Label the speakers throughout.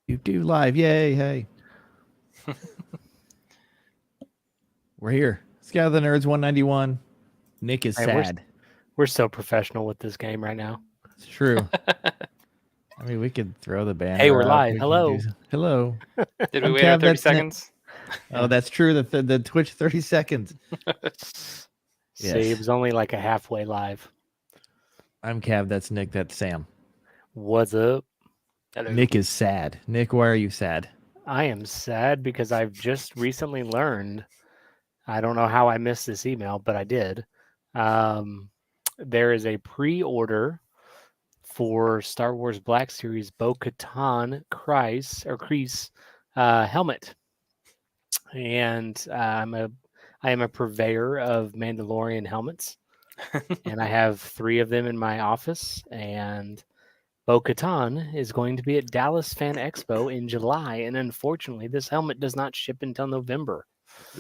Speaker 1: You do live. Yay. Hey. We're here. Scout of the Nerds 191. Nick is
Speaker 2: Hey,
Speaker 1: sad.
Speaker 2: we're so professional with this game right now.
Speaker 1: It's true. I mean, we could throw the banner
Speaker 2: Hey, we're
Speaker 1: up.
Speaker 2: live.
Speaker 1: We can
Speaker 2: Hello.
Speaker 1: Hello.
Speaker 3: Did we
Speaker 1: I'm
Speaker 3: wait our
Speaker 1: Cav.
Speaker 3: 30
Speaker 1: That's Nick.
Speaker 3: seconds?
Speaker 1: Oh, that's true. The Twitch 30 seconds.
Speaker 2: See, it was only like a halfway live.
Speaker 1: I'm Cav. That's Nick. That's Sam.
Speaker 2: What's up?
Speaker 3: Hello.
Speaker 1: Nick is sad. Nick, why are you sad?
Speaker 2: I am sad because I've just recently learned. I don't know how I missed this email, but I did. There is a pre-order for Star Wars Black Series Bo-Katan Kryze helmet, and I am a purveyor of Mandalorian helmets, and I have 3 of them in my office. And Bo-Katan is going to be at Dallas Fan Expo in July, and unfortunately, this helmet does not ship until November.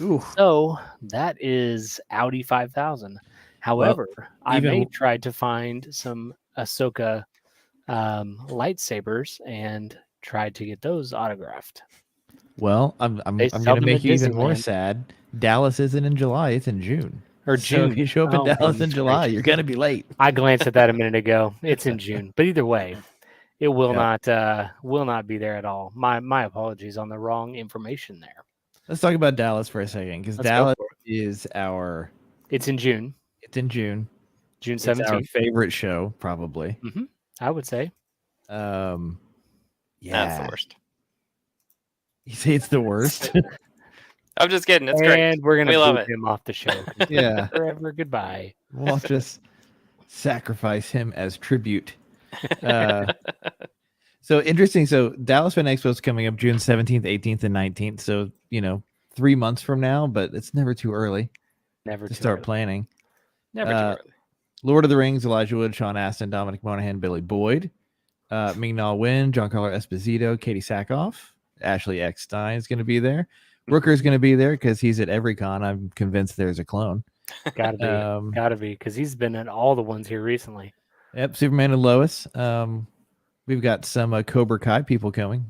Speaker 1: Ooh.
Speaker 2: So that is Audi 5000. However, I may try to find some Ahsoka lightsabers and try to get those autographed.
Speaker 1: Well, I'm going to make you even more sad. Dallas isn't in July; it's in June.
Speaker 2: Or June.
Speaker 1: So if you show up in Dallas in July, you're going to be late.
Speaker 2: I glanced at that a minute ago. It's in June, but either way, it will not be there at all. My apologies on the wrong information there.
Speaker 1: Let's talk about Dallas for a second, because Dallas is our.
Speaker 2: It's in June.
Speaker 1: It's in June.
Speaker 2: June 17th.
Speaker 1: It's our favorite show, probably.
Speaker 2: Mm-hmm. I would say.
Speaker 1: Yeah,
Speaker 3: that's the worst.
Speaker 1: You say it's the worst?
Speaker 3: I'm just kidding. It's great.
Speaker 2: And we're gonna
Speaker 3: love it.
Speaker 2: him off the show.
Speaker 1: Yeah.
Speaker 2: Forever. Goodbye.
Speaker 1: We'll just sacrifice him as tribute. So interesting. So Dallas Fan Expo is coming up June 17th, 18th, and 19th. So 3 months from now, but it's never too early.
Speaker 2: Never
Speaker 1: to
Speaker 2: too
Speaker 1: start
Speaker 2: early.
Speaker 1: planning.
Speaker 3: Never too early.
Speaker 1: Lord of the Rings, Elijah Wood, Sean Astin, Dominic Monaghan, Billy Boyd, Ming-Na Wen, Giancarlo Esposito, Katie Sackhoff, Ashley Eckstein is going to be there. Rooker is going to be there because he's at every con. I'm convinced there's a clone.
Speaker 2: Gotta be, because he's been at all the ones here recently.
Speaker 1: Yep, Superman and Lois. We've got some Cobra Kai people coming.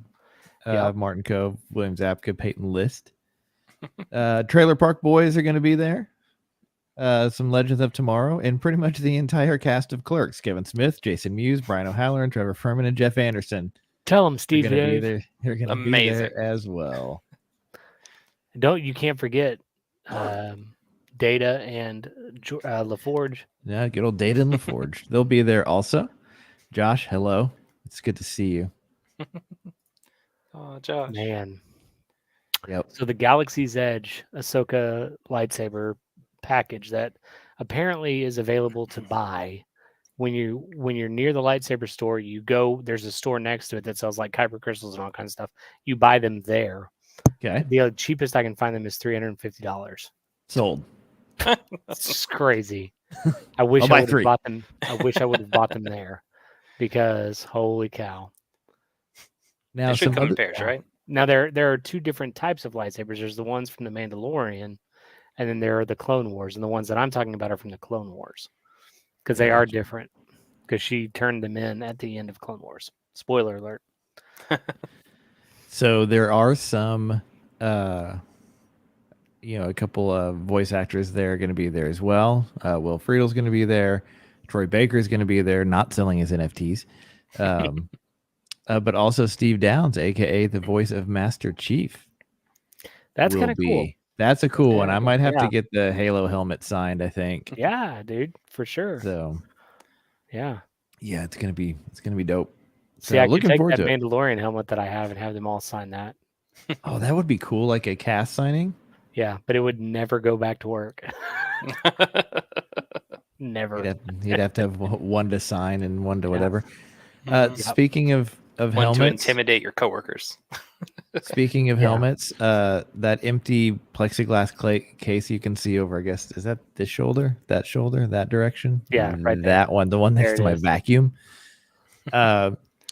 Speaker 1: Martin Cove, William Zabka, Peyton List. Trailer Park Boys are going to be there. Some Legends of Tomorrow, and pretty much the entire cast of Clerks: Kevin Smith, Jason Mewes, Brian O'Halloran, Trevor Furman, and Jeff Anderson.
Speaker 2: Tell them, Steve.
Speaker 1: They're going to be there as well.
Speaker 2: You can't forget Data and LaForge.
Speaker 1: Yeah, good old Data and LaForge. They'll be there also. Josh, hello. It's good to see you.
Speaker 3: Oh, Josh.
Speaker 2: Man.
Speaker 1: Yep.
Speaker 2: So the Galaxy's Edge Ahsoka lightsaber package that apparently is available to buy when you're near the lightsaber store. You go, there's a store next to it that sells like kyber crystals and all kinds of stuff. You buy them there.
Speaker 1: Okay.
Speaker 2: The cheapest I can find them is $350.
Speaker 1: Sold.
Speaker 2: That's just crazy. I wish I would have bought them. I wish I would have bought them there, because holy cow.
Speaker 3: Now they should come in pairs, right?
Speaker 2: Now there are 2 different types of lightsabers. There's the ones from the Mandalorian, and then there are the Clone Wars, and the ones that I'm talking about are from the Clone Wars, because they are different. Because she turned them in at the end of Clone Wars. Spoiler alert.
Speaker 1: So there are some, a couple of voice actors there are going to be there as well. Will Friedel's going to be there. Troy Baker is going to be there, not selling his NFTs. But also Steve Downs, a.k.a. the voice of Master Chief.
Speaker 2: That's kind of cool.
Speaker 1: That's a cool one. I might have to get the Halo helmet signed, I think.
Speaker 2: Yeah, dude, for sure.
Speaker 1: So,
Speaker 2: yeah,
Speaker 1: it's gonna be dope.
Speaker 2: See, I could take that Mandalorian helmet that I have and have them all sign that.
Speaker 1: Oh, that would be cool, like a cast signing.
Speaker 2: Yeah, but it would never go back to work. Never.
Speaker 1: You'd have to have one to sign and one to whatever. Speaking of helmets,
Speaker 3: one to intimidate your coworkers.
Speaker 1: Speaking of helmets, that empty plexiglass case you can see over, I guess, is that this shoulder, that direction?
Speaker 2: Yeah, right there.
Speaker 1: That one, the one next to my vacuum.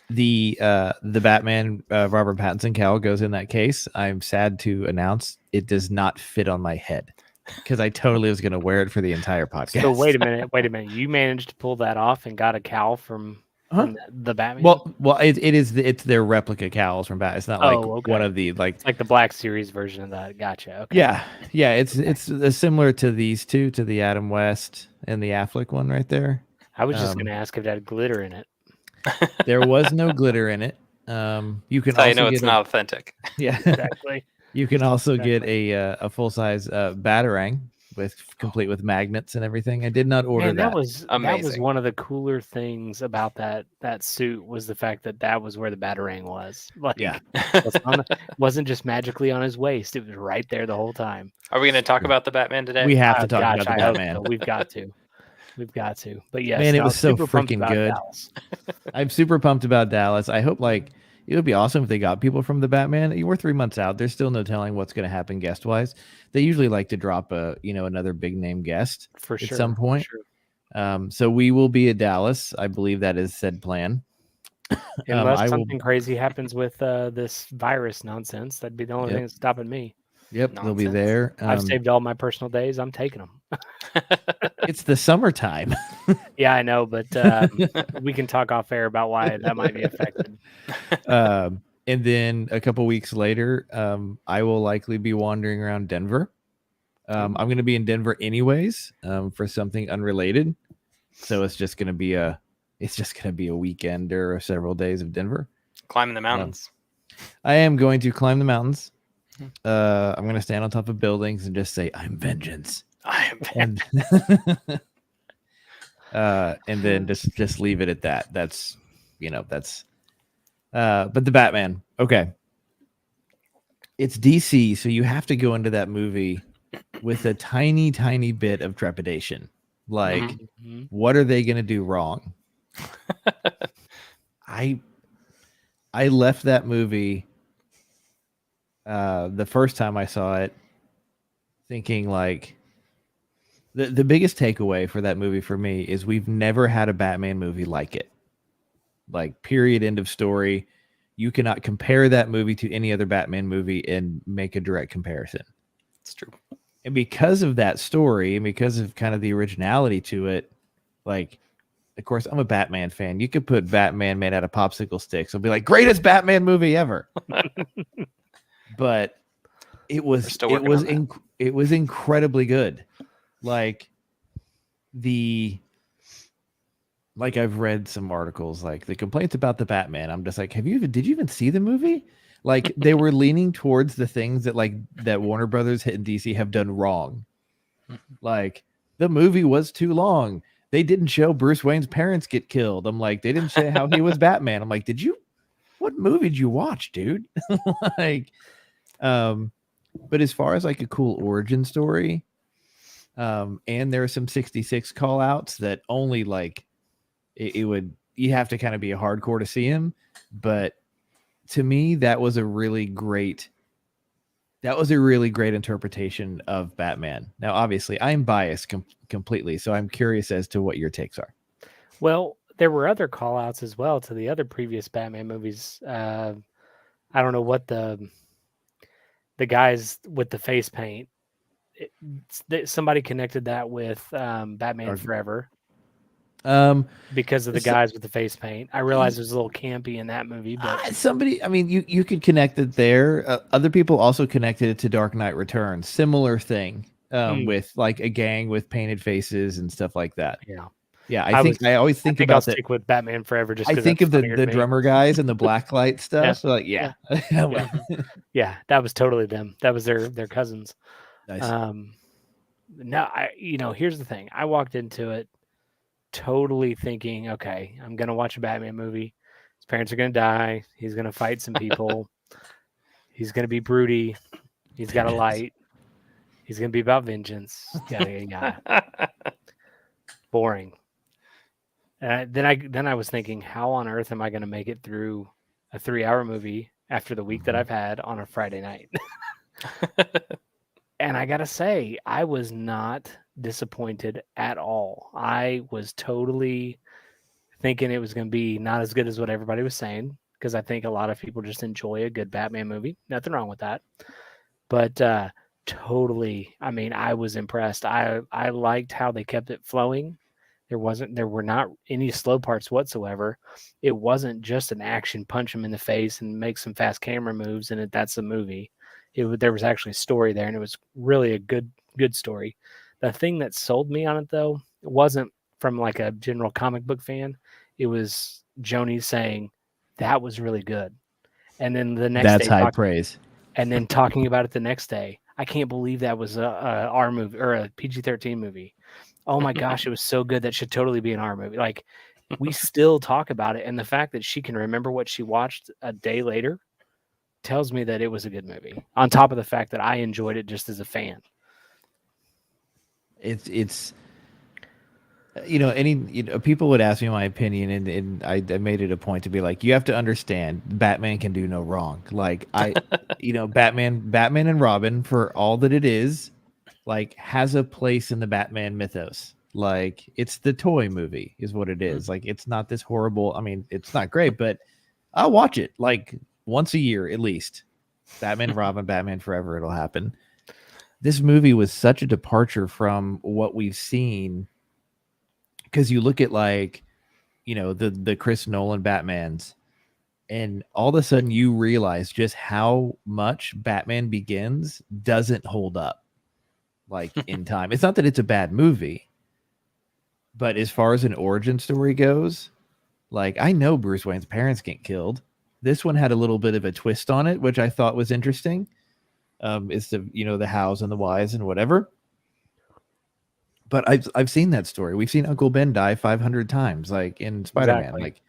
Speaker 1: The Batman Robert Pattinson cowl goes in that case. I'm sad to announce it does not fit on my head, because I totally was going to wear it for the entire podcast.
Speaker 2: So wait a minute. You managed to pull that off and got a cowl from from the Batman?
Speaker 1: Well, it's their replica cowls from Batman. It's not like one of the like
Speaker 2: it's like the Black Series version of that. Gotcha. Okay.
Speaker 1: Yeah. It's similar to these two, to the Adam West and the Affleck one right there.
Speaker 2: I was just going to ask if it had glitter in it.
Speaker 1: There was no glitter in it. You can
Speaker 3: so
Speaker 1: also
Speaker 3: you know
Speaker 1: get
Speaker 3: it's not authentic.
Speaker 1: Yeah,
Speaker 2: Exactly.
Speaker 1: You can also get a full size Batarang complete with magnets and everything. I did not order
Speaker 2: Man,
Speaker 1: that.
Speaker 2: that was one of the cooler things about that suit, was the fact that was where the Batarang was. Like, it wasn't just magically on his waist; it was right there the whole time.
Speaker 3: Are we going to talk about the Batman today?
Speaker 1: We have to talk about the Batman.
Speaker 2: So. We've got to. But yes,
Speaker 1: man, it was so freaking good. I'm super pumped about Dallas. I hope it would be awesome if they got people from the Batman. We're 3 months out. There's still no telling what's going to happen guest wise. They usually like to drop another big name guest
Speaker 2: at
Speaker 1: some point. So we will be at Dallas. I believe that is said plan.
Speaker 2: Unless something crazy happens with this virus nonsense, that'd be the only thing that's stopping me.
Speaker 1: Yep, they'll be there.
Speaker 2: I've saved all my personal days. I'm taking them.
Speaker 1: It's the summertime.
Speaker 2: Yeah, I know, but we can talk off air about why that might be affected.
Speaker 1: And then a couple weeks later, I will likely be wandering around Denver. I'm going to be in Denver anyways, for something unrelated. So it's just going to be a weekend or several days of Denver.
Speaker 3: Climbing the mountains.
Speaker 1: I am going to climb the mountains. I'm going to stand on top of buildings and just say, "I'm vengeance."
Speaker 3: I am
Speaker 1: vengeance. And then just leave it at that. That's. But the Batman, okay. It's DC, so you have to go into that movie with a tiny, tiny bit of trepidation. Like, what are they going to do wrong? I left that movie the first time I saw it thinking like the biggest takeaway for that movie for me is we've never had a Batman movie like it. Like, period, end of story. You cannot compare that movie to any other Batman movie and make a direct comparison.
Speaker 3: It's true.
Speaker 1: And because of that story and because of kind of the originality to it, like, of course, I'm a Batman fan. You could put Batman made out of popsicle sticks. I'll be like, greatest Batman movie ever. But it was incredibly good. Like I've read some articles, like the complaints about the Batman. I'm just like, did you even see the movie? Like, they were leaning towards the things that Warner Brothers and DC have done wrong. Like, the movie was too long. They didn't show Bruce Wayne's parents get killed. I'm like, they didn't show how he was Batman. I'm like, what movie did you watch, dude? But as far as like a cool origin story, and there are some 66 call outs that only like, you have to kind of be a hardcore to see him. But to me, that was a really great interpretation of Batman. Now, obviously, I'm biased completely, so I'm curious as to what your takes are.
Speaker 2: Well, there were other call outs as well to the other previous Batman movies. I don't know what the guys with the face paint, somebody connected that with Batman Forever. Because of the guys with the face paint. I realize it was a little campy in that movie, but
Speaker 1: you could connect it there. Other people also connected it to Dark Knight Returns. Similar thing, with like a gang with painted faces and stuff like that. Yeah. I always think about
Speaker 2: I'll
Speaker 1: that.
Speaker 2: Stick with Batman Forever. Just
Speaker 1: I think of the drummer guys and the blacklight stuff.
Speaker 2: Yeah.
Speaker 1: So like,
Speaker 2: yeah, that was totally them. That was their cousins.
Speaker 1: Nice.
Speaker 2: Now here's the thing. I walked into it totally thinking, okay, I'm gonna watch a Batman movie. His parents are gonna die. He's gonna fight some people. He's gonna be broody. He's got a light. He's gonna be about vengeance. Yada. Boring. Then I was thinking, how on earth am I gonna make it through a 3-hour movie after the week that I've had on a Friday night? And I gotta say, I was not disappointed at all. I was totally thinking it was going to be not as good as what everybody was saying, because I think a lot of people just enjoy a good Batman movie. Nothing wrong with that. But totally, I was impressed. I liked how they kept it flowing. There were not any slow parts whatsoever. It wasn't just an action punch him in the face and make some fast camera moves and that's a movie. There was actually a story there, and it was really a good story. The thing that sold me on it, though, it wasn't from like a general comic book fan. It was Joni saying that was really good, and then the next
Speaker 1: That's
Speaker 2: day
Speaker 1: high praise.
Speaker 2: and then talking about it the next day. I can't believe that was a R movie or a PG-13 movie. Oh my gosh, it was so good that should totally be an R movie. Like, we still talk about it, and the fact that she can remember what she watched a day later tells me that it was a good movie. On top of the fact that I enjoyed it just as a fan.
Speaker 1: It's people would ask me my opinion, and I made it a point to be like, you have to understand, Batman can do no wrong. Like Batman and Robin, for all that it is, like, has a place in the Batman mythos. Like, it's the toy movie is what it is. Like, it's not this horrible. I mean, it's not great, but I'll watch it like once a year at least. Batman and Robin, Batman Forever, it'll happen. This movie was such a departure from what we've seen, because you look at, like, the Chris Nolan Batmans, and all of a sudden you realize just how much Batman Begins doesn't hold up, like, in time. It's not that it's a bad movie, but as far as an origin story goes, like, I know Bruce Wayne's parents get killed. This one had a little bit of a twist on it, which I thought was interesting. It's the hows and the whys and whatever. But I've seen that story. We've seen Uncle Ben die 500 times, like in Spider-Man.
Speaker 2: Exactly.
Speaker 1: Like,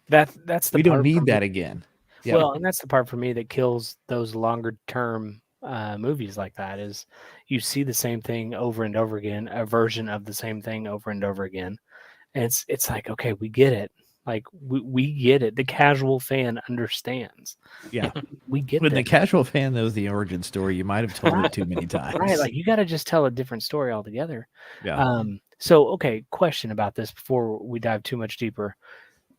Speaker 2: that's the
Speaker 1: we don't
Speaker 2: part
Speaker 1: need
Speaker 2: for
Speaker 1: that
Speaker 2: me.
Speaker 1: again. Yeah.
Speaker 2: Well, and that's the part for me that kills those longer term movies like that, is you see the same thing over and over again, a version of the same thing over and over again. And it's like, okay, we get it. Like, we get it. The casual fan understands.
Speaker 1: Yeah.
Speaker 2: We get
Speaker 1: When the
Speaker 2: it.
Speaker 1: casual fan knows the origin story, you might have told it too many times.
Speaker 2: Right. Like, you got to just tell a different story altogether.
Speaker 1: Yeah.
Speaker 2: So, okay, question about this before we dive too much deeper.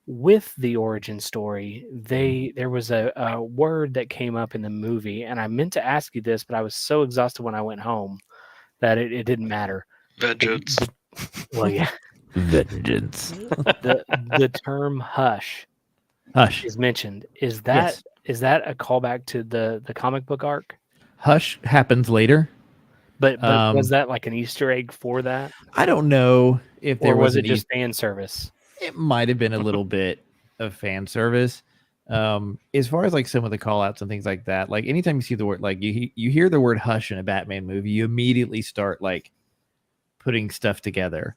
Speaker 2: With the origin story, there was a word that came up in the movie, and I meant to ask you this, but I was so exhausted when I went home that it didn't matter.
Speaker 3: Vengeance.
Speaker 2: Well, yeah.
Speaker 1: Vengeance.
Speaker 2: The term hush
Speaker 1: Hush.
Speaker 2: is mentioned. Is that a callback to the comic book arc?
Speaker 1: Hush happens later.
Speaker 2: But was that like an Easter egg for that?
Speaker 1: I don't know if there
Speaker 2: or was
Speaker 1: an
Speaker 2: it just fan service?
Speaker 1: It might have been a little bit of fan service. As far as like some of the call outs and things like that, like anytime you see the word, like you hear the word hush in a Batman movie, you immediately start like putting stuff together.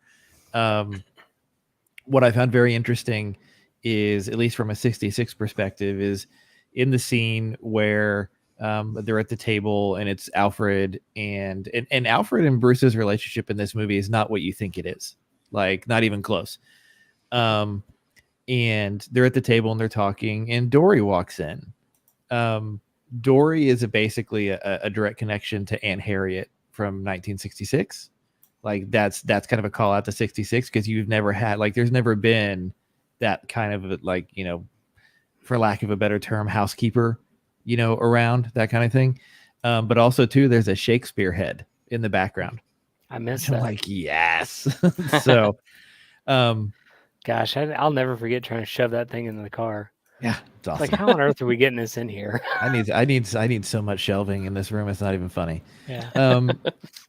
Speaker 1: What I found very interesting is, at least from a 66 perspective, is in the scene where they're at the table and it's Alfred and Alfred and Bruce's relationship in this movie is not what you think it is. Like, not even close. And they're at the table and they're talking, and Dory walks in. Dory is basically a direct connection to Aunt Harriet from 1966. Like, that's kind of a call out to 66, because you've never had, like, there's never been that kind of, like, for lack of a better term, housekeeper, around, that kind of thing. But also too, there's a Shakespeare head in the background.
Speaker 2: I missed
Speaker 1: I'm
Speaker 2: that.
Speaker 1: like, yes. So,
Speaker 2: gosh, I'll never forget trying to shove that thing into the car.
Speaker 1: yeah, it's awesome.
Speaker 2: Like, how on earth are we getting this in here?
Speaker 1: I need so much shelving in this room. It's not even funny.
Speaker 2: Yeah.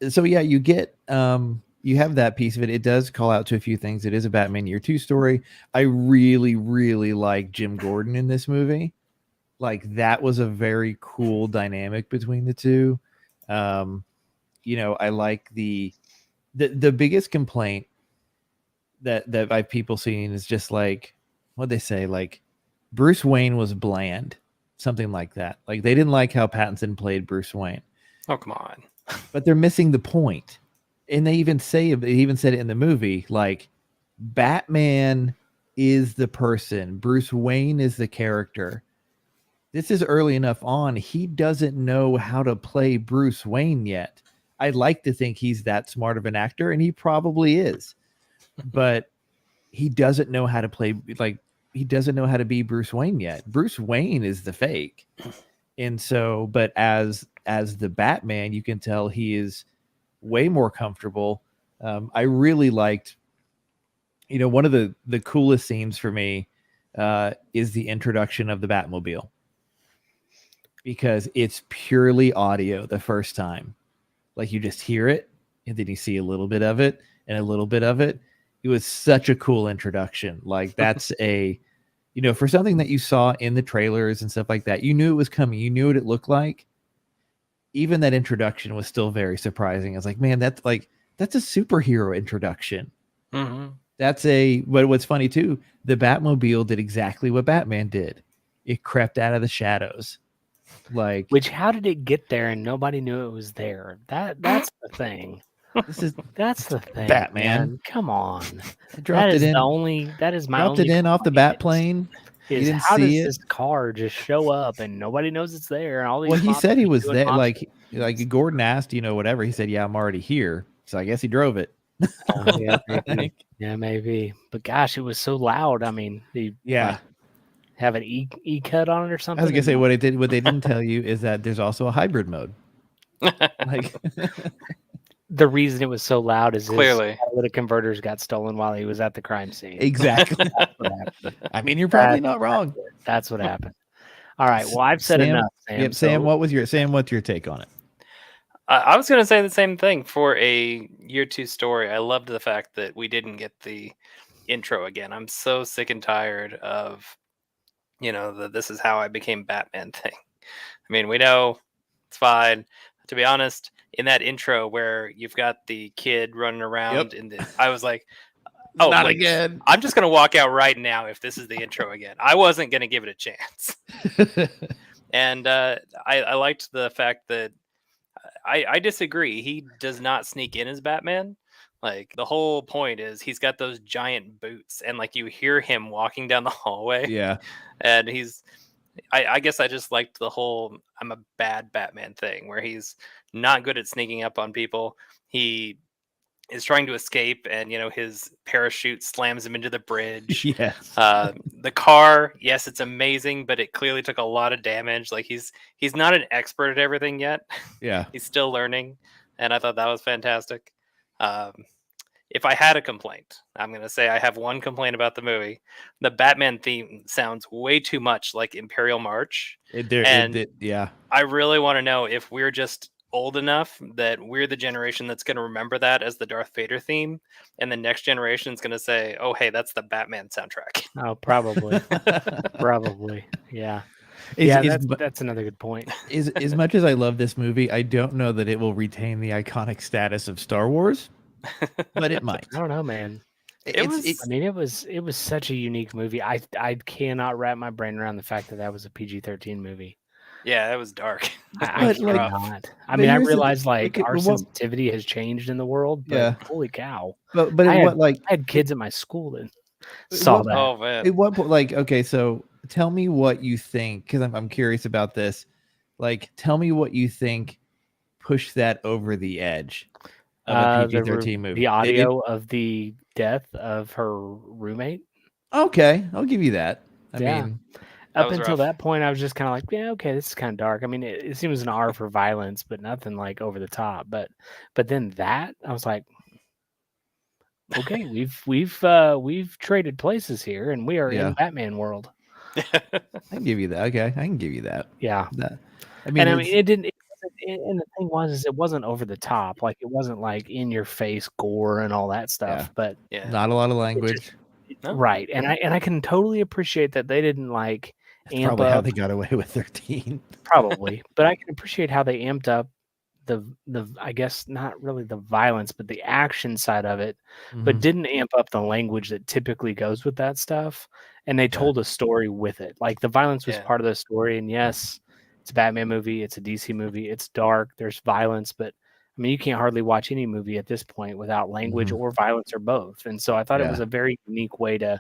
Speaker 1: So yeah, you get, you have that piece of it. It does call out to a few things. It is a Batman Year 2 story. I really, really like Jim Gordon in this movie. Like, that was a very cool dynamic between the two. I like the biggest complaint that I've people seen is just like, what they say, like, Bruce Wayne was bland, something like that. Like, they didn't like how Pattinson played Bruce Wayne.
Speaker 3: Oh, come on.
Speaker 1: But they're missing the point. And they even said it in the movie, like, Batman is the person, Bruce Wayne is the character. This is early enough on. He doesn't know how to play Bruce Wayne yet. I'd like to think he's that smart of an actor, and he probably is. But he doesn't know how to play, like, he doesn't know how to be Bruce Wayne yet. Bruce Wayne is the fake. And so, but as the Batman, you can tell he is way more comfortable. I really liked one of the coolest scenes for me is the introduction of the Batmobile, because it's purely audio the first time. Like, you just hear it, and then you see a little bit of it and a little bit of it. It was such a cool introduction. Like, that's for something that you saw in the trailers and stuff like that, you knew it was coming. You knew what it looked like. Even that introduction was still very surprising. I was like, man, that's a superhero introduction.
Speaker 3: Mm-hmm.
Speaker 1: But what's funny too, the Batmobile did exactly what Batman did. It crept out of the shadows.
Speaker 2: How did it get there and nobody knew it was there? That's the thing. That's the thing,
Speaker 1: Batman.
Speaker 2: Man. Come on.
Speaker 1: Dropped it in off the bat plane.
Speaker 2: How does this car just show up and nobody knows it's there? And all these
Speaker 1: he said he was there. Like Gordon asked, whatever. He said, "Yeah, I'm already here." So I guess he drove it.
Speaker 2: Yeah, maybe. Yeah, maybe. But gosh, it was so loud. I mean, have an E cut on it or something.
Speaker 1: I was gonna say what they didn't tell you is that there's also a hybrid mode.
Speaker 2: The reason it was so loud is
Speaker 3: clearly
Speaker 2: the converters got stolen while he was at the crime scene.
Speaker 1: Exactly. I mean, you're probably not wrong.
Speaker 2: That's what happened. All right. Well, I've said enough, Sam.
Speaker 1: Yep, Sam, what's your take on it?
Speaker 3: I was going to say the same thing for a year 2 story. I loved the fact that we didn't get the intro again. I'm so sick and tired of, the "this is how I became Batman" thing. I mean, we know it's fine. To be honest, in that intro where you've got the kid running around, I was like, "Oh,
Speaker 1: not again!"
Speaker 3: I'm just going to walk out right now if this is the intro again. I wasn't going to give it a chance. And I liked the fact that I disagree. He does not sneak in as Batman. Like, the whole point is he's got those giant boots, and like you hear him walking down the hallway.
Speaker 1: Yeah,
Speaker 3: and I guess I just liked the whole "I'm a bad Batman" thing, where he's not good at sneaking up on people. He is trying to escape, and his parachute slams him into the bridge.
Speaker 1: Yes.
Speaker 3: The car, yes, it's amazing, but it clearly took a lot of damage. Like, he's not an expert at everything yet.
Speaker 1: Yeah.
Speaker 3: He's still learning, and I thought that was fantastic. If I had a complaint, I'm going to say I have one complaint about the movie. The Batman theme sounds way too much like Imperial March.
Speaker 1: Yeah.
Speaker 3: I really want to know if we're just old enough that we're the generation that's going to remember that as the Darth Vader theme, and the next generation is going to say, "Oh, hey, that's the Batman soundtrack."
Speaker 2: Oh, probably. Probably. Yeah. That's another good point.
Speaker 1: As much as I love this movie, I don't know that it will retain the iconic status of Star Wars, but it might.
Speaker 2: I don't know, man. It was such a unique movie. I cannot wrap my brain around the fact that was a PG-13 movie.
Speaker 3: Yeah, that was dark.
Speaker 2: I cannot. I mean, I realize our sensitivity has changed in the world, but holy cow!
Speaker 1: But
Speaker 2: I had kids at my school that saw that.
Speaker 3: Oh man!
Speaker 1: At what point, okay, so tell me what you think, because I'm curious about this. Like, tell me what you think pushed that over the edge of a PG-13 movie.
Speaker 2: The audio of the death of her roommate.
Speaker 1: Okay, I'll give you that. I mean,
Speaker 2: up until that point, I was just kind of like, yeah, okay, this is kind of dark. I mean, it seems an R for violence, but nothing like over the top. But then that, I was like, okay, we've traded places here, and we are in Batman world.
Speaker 1: I can give you that. Okay, I can give you that.
Speaker 2: Yeah. It didn't. And the thing was, it wasn't over the top. Like, it wasn't like in your face gore and all that stuff. But
Speaker 1: not a lot of language.
Speaker 2: Right, and I can totally appreciate that they didn't like.
Speaker 1: That's probably how they got away with 13.
Speaker 2: Probably, but I can appreciate how they amped up the I guess not really the violence, but the action side of it, but didn't amp up the language that typically goes with that stuff. And they told a story with it. Like, the violence was part of the story. And yes, it's a Batman movie. It's a DC movie. It's dark. There's violence, but I mean, you can't hardly watch any movie at this point without language or violence or both. And so I thought it was a very unique way to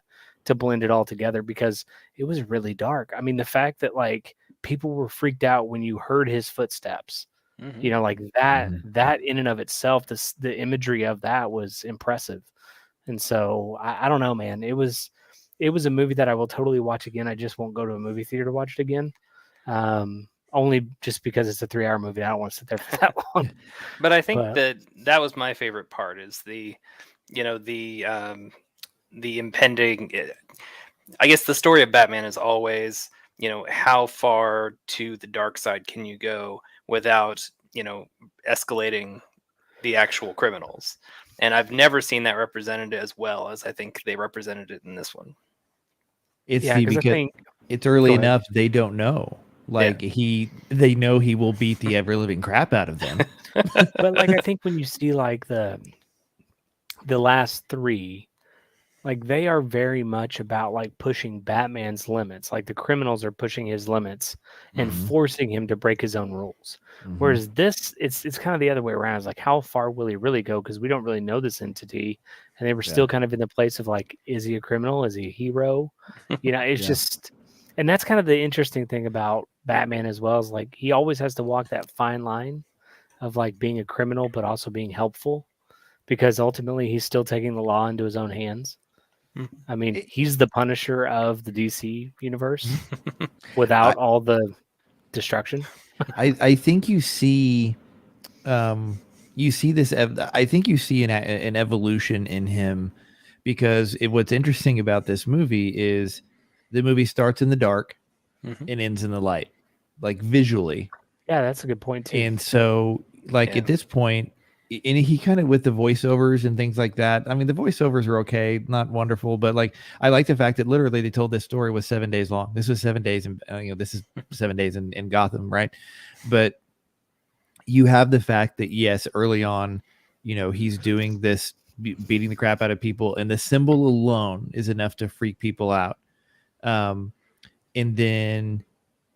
Speaker 2: blend it all together, because it was really dark. I mean, the fact that like people were freaked out when you heard his footsteps, like that in and of itself, the imagery of that was impressive. And so I don't know, man, it was a movie that I will totally watch again. I just won't go to a movie theater to watch it again. Only just because it's a 3-hour movie. I don't want to sit there for that long.
Speaker 3: But I think that was my favorite part, is the the impending. I guess the story of Batman is always, how far to the dark side can you go without, escalating the actual criminals. And I've never seen that represented as well as I think they represented it in this one.
Speaker 1: It's
Speaker 2: Yeah, because I
Speaker 1: because
Speaker 2: think
Speaker 1: it's early
Speaker 2: Go ahead.
Speaker 1: enough they don't know. Like they know he will beat the ever living crap out of them.
Speaker 2: but like I think when you see like the last three, like they are very much about like pushing Batman's limits. Like the criminals are pushing his limits and
Speaker 1: Mhm.
Speaker 2: forcing him to break his own rules.
Speaker 1: Mhm.
Speaker 2: Whereas this, it's kind of the other way around. It's like how far will he really go? Because we don't really know this entity, and they were still kind of in the place of like, is he a criminal? Is he a hero? It's
Speaker 1: Yeah.
Speaker 2: just, and that's kind of the interesting thing about Batman as well. Is like he always has to walk that fine line of like being a criminal but also being helpful, because ultimately he's still taking the law into his own hands. I mean, he's the Punisher of the DC universe without all the destruction.
Speaker 1: I think you see this. I think you see an evolution in him, because what's interesting about this movie is the movie starts in the dark and ends in the light, like visually.
Speaker 2: Yeah, that's a good point too.
Speaker 1: And so, like at this point, and he kind of with the voiceovers and things like that. I mean, the voiceovers are okay, not wonderful, but like I like the fact that literally they told this story was 7 days long. This was 7 days, and this is 7 days in Gotham, right? But you have the fact that yes, early on, he's doing this, beating the crap out of people, and the symbol alone is enough to freak people out. And then,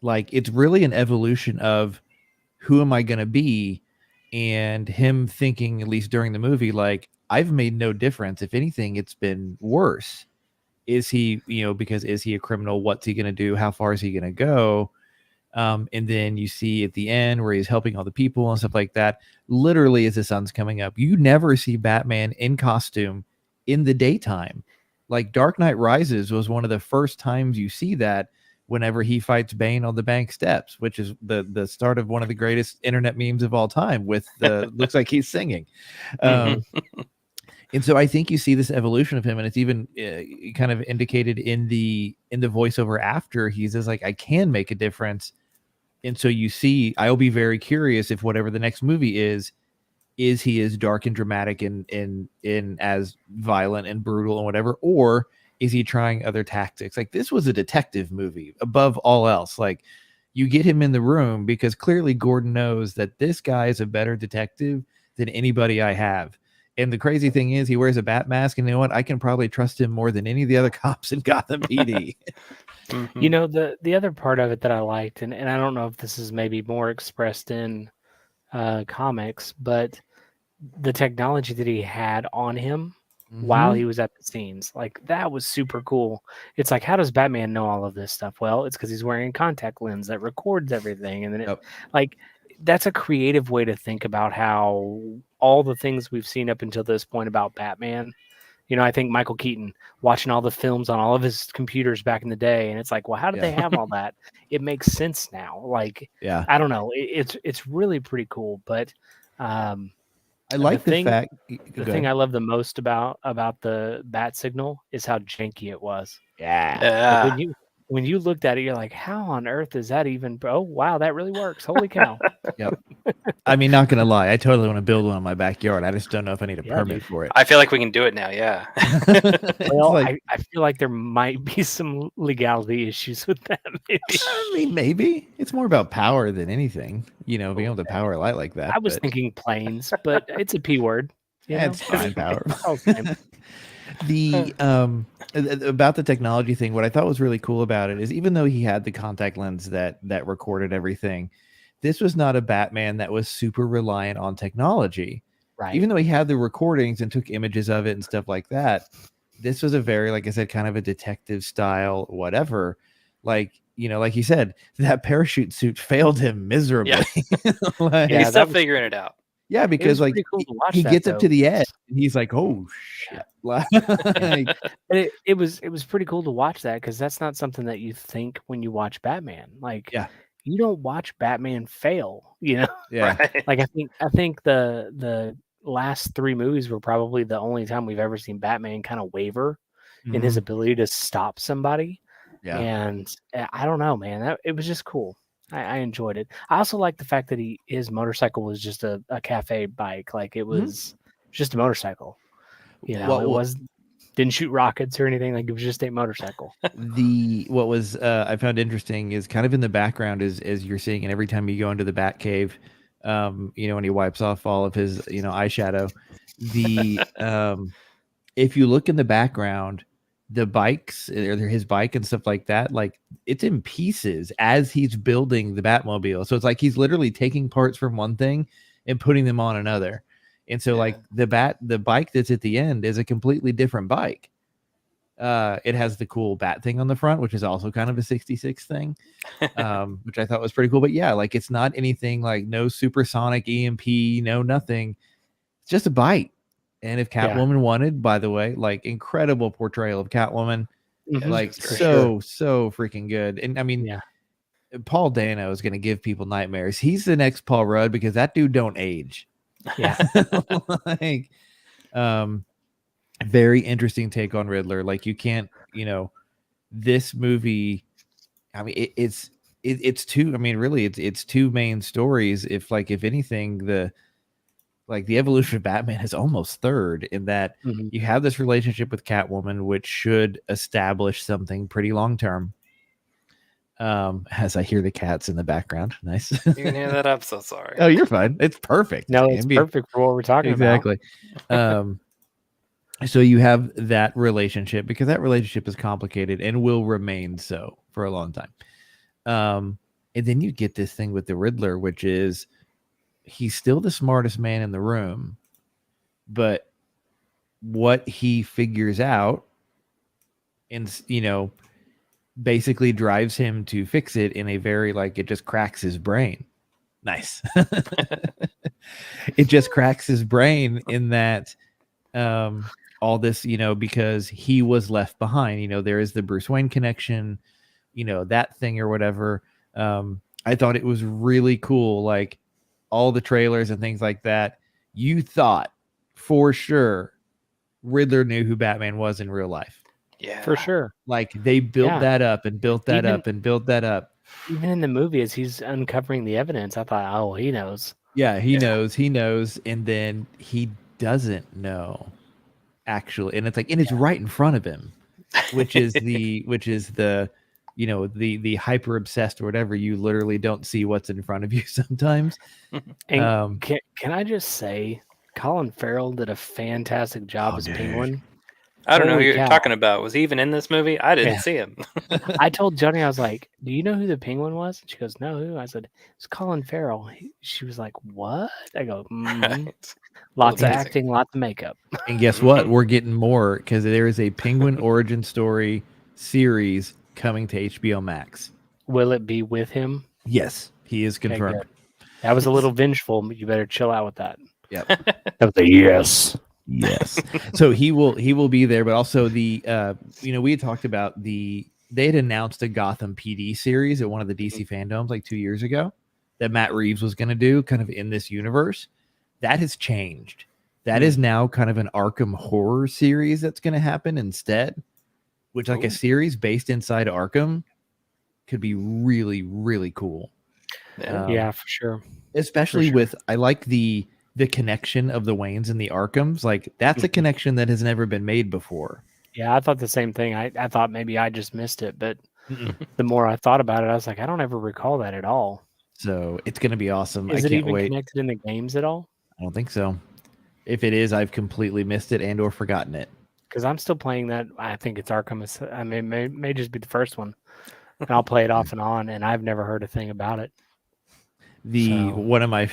Speaker 1: like, it's really an evolution of who am I going to be, and him thinking, at least during the movie, like I've made no difference. If anything, it's been worse. Is he, because is he a criminal? What's he going to do? How far is he going to go? And then you see at the end where he's helping all the people and stuff like that. Literally, as the sun's coming up, you never see Batman in costume in the daytime. Like Dark Knight Rises was one of the first times you see that, whenever he fights Bane on the bank steps, which is the start of one of the greatest internet memes of all time, with the looks like he's singing. And so I think you see this evolution of him, and it's even kind of indicated in the voiceover after he says, like, I can make a difference. And so you see, I'll be very curious if whatever the next movie is he as dark and dramatic and as violent and brutal and whatever, or is he trying other tactics? Like, this was a detective movie above all else. Like, you get him in the room because clearly Gordon knows that this guy is a better detective than anybody I have. And the crazy thing is, he wears a bat mask, and you know what? I can probably trust him more than any of the other cops in Gotham PD.
Speaker 2: The other part of it that I liked, and I don't know if this is maybe more expressed in comics, but the technology that he had on him while he was at the scenes, like that was super cool. It's like, how does Batman know all of this stuff? Well, it's because he's wearing a contact lens that records everything, and then like that's a creative way to think about how all the things we've seen up until this point about Batman. I think Michael Keaton watching all the films on all of his computers back in the day, and it's like, well, how did they have all that? It makes sense now. Like, I don't know. It's really pretty cool, but
Speaker 1: I like the fact.
Speaker 2: The thing I love the most about the bat signal is how janky it was.
Speaker 1: Yeah.
Speaker 2: Like when you looked at it, you're like, how on earth is that even? Oh, wow, that really works. Holy cow.
Speaker 1: Yep. I mean, not gonna lie, I totally want to build one in my backyard. I just don't know if I need a permit for it.
Speaker 3: I feel like we can do it now. Yeah.
Speaker 2: Well, I feel like there might be some legality issues with that. Maybe.
Speaker 1: I mean, maybe it's more about power than anything. Being able to power a light like that.
Speaker 2: I was thinking planes, but it's a P word.
Speaker 1: It's fine, power. The about the technology thing, what I thought was really cool about it is, even though he had the contact lens that recorded everything, this was not a Batman that was super reliant on technology.
Speaker 2: Right.
Speaker 1: Even though he had the recordings and took images of it and stuff like that, this was a very, like I said, kind of a detective style, whatever. Like, like you said, that parachute suit failed him miserably.
Speaker 3: Yeah. He's still figuring it out.
Speaker 1: Yeah, because like
Speaker 2: cool
Speaker 1: he gets up to the edge and he's like, "Oh shit!"
Speaker 2: It was pretty cool to watch that, because that's not something that you think when you watch Batman. Like, you don't watch Batman fail,
Speaker 1: Yeah.
Speaker 3: Right.
Speaker 2: Like I think the last three movies were probably the only time we've ever seen Batman kind of waver. in his
Speaker 1: Mhm.
Speaker 2: ability to stop somebody.
Speaker 1: Yeah.
Speaker 2: And I don't know, man. It was just cool. I enjoyed it. I also like the fact that his motorcycle was just a cafe bike. Like it
Speaker 1: Mhm.
Speaker 2: was just a motorcycle. You know,
Speaker 1: What
Speaker 2: it
Speaker 1: wa-
Speaker 2: was didn't shoot rockets or anything. Like it was just a motorcycle.
Speaker 1: what was I found interesting is kind of in the background is as you're seeing, and every time you go into the Bat Cave, when he wipes off all of his eyeshadow, the if you look in the background, the bikes or his bike and stuff like that, like it's in pieces as he's building the Batmobile. So it's like he's literally taking parts from one thing and putting them on another. And so like the bike that's at the end is a completely different bike. It has the cool bat thing on the front, which is also kind of a 66 thing, which I thought was pretty cool. But yeah, like it's not anything like no supersonic EMP, no nothing. It's just a bike. And if
Speaker 2: Yeah.
Speaker 1: Catwoman wanted, by the way, like incredible portrayal of Catwoman,
Speaker 2: Mhm.
Speaker 1: like
Speaker 2: For
Speaker 1: so freaking good. And I mean,
Speaker 2: Yeah.
Speaker 1: Paul Dano is going to give people nightmares. He's the next Paul Rudd because that dude don't age.
Speaker 2: Yeah.
Speaker 1: Like, very interesting take on Riddler. Like you can't, this movie. I mean, it's two. I mean, really, it's two main stories. If anything, the evolution of Batman is almost third in that
Speaker 2: Mhm.
Speaker 1: you have this relationship with Catwoman, which should establish something pretty long term. As I hear the cats in the background, nice.
Speaker 3: You can hear that. I'm so sorry.
Speaker 1: Oh, you're fine. It's perfect.
Speaker 2: No, it's
Speaker 1: Ambient.
Speaker 2: perfect for what we're talking
Speaker 1: Exactly. So you have that relationship because that relationship is complicated and will remain so for a long time. And then you get this thing with the Riddler, which is he's still the smartest man in the room, but what he figures out and basically drives him to fix it in a very it just cracks his brain. Nice. It just cracks his brain in that all this, because he was left behind. There is the Bruce Wayne connection, that thing or whatever. I thought it was really cool. Like all the trailers and things like that. You thought for sure Riddler knew who Batman was in real life.
Speaker 3: Yeah,
Speaker 2: For sure.
Speaker 1: Like they built that up and built that up and built that up.
Speaker 2: Even in the movie, as he's uncovering the evidence, I thought, oh, he knows.
Speaker 1: Yeah, he knows, and then he doesn't know actually, and it's and it's right in front of him, which is the the hyper obsessed or whatever. You literally don't see what's in front of you sometimes.
Speaker 2: And can I just say, Colin Farrell did a fantastic job as Penguin.
Speaker 3: I don't know who
Speaker 2: Holy
Speaker 3: you're
Speaker 2: cow.
Speaker 3: talking about. Was he even in this movie? I didn't
Speaker 2: Yeah.
Speaker 3: see him.
Speaker 2: I told Johnny, I was like, do you know who the Penguin was? And she goes, no, who? I said, it's Colin Farrell. She was like, what? I go,
Speaker 3: Right.
Speaker 2: lots of
Speaker 3: amazing.
Speaker 2: acting, lots of makeup.
Speaker 1: And guess what? We're getting more because there is a Penguin origin story series coming to HBO Max.
Speaker 2: Will it be with him?
Speaker 1: Yes, he is
Speaker 2: Okay,
Speaker 1: confirmed.
Speaker 2: good. That was a little vengeful, but you better chill out with that.
Speaker 1: Yep.
Speaker 2: That was a yes.
Speaker 1: Yes. So he will be there, but also the we had talked about they had announced a Gotham PD series at one of the DC fandoms 2 years ago that Matt Reeves was going to do kind of in this universe. That has changed. That is now kind of an Arkham horror series that's going to happen instead, which a series based inside Arkham could be really, really cool.
Speaker 2: Yeah, for sure.
Speaker 1: Especially with, I like the connection of the Waynes and the Arkhams. That's a connection that has never been made before.
Speaker 2: Yeah, I thought the same thing. I thought maybe I just missed it, but the more I thought about it, I was like, I don't ever recall that at all.
Speaker 1: So it's going to be awesome.
Speaker 2: Is
Speaker 1: I
Speaker 2: it
Speaker 1: can't
Speaker 2: even
Speaker 1: wait.
Speaker 2: connected in the games at all?
Speaker 1: I don't think so. If it is, I've completely missed it and or forgotten it.
Speaker 2: Because I'm still playing that. I think it's Arkham. I mean, it may just be the first one. And I'll play it off and on, and I've never heard a thing about it.
Speaker 1: One of my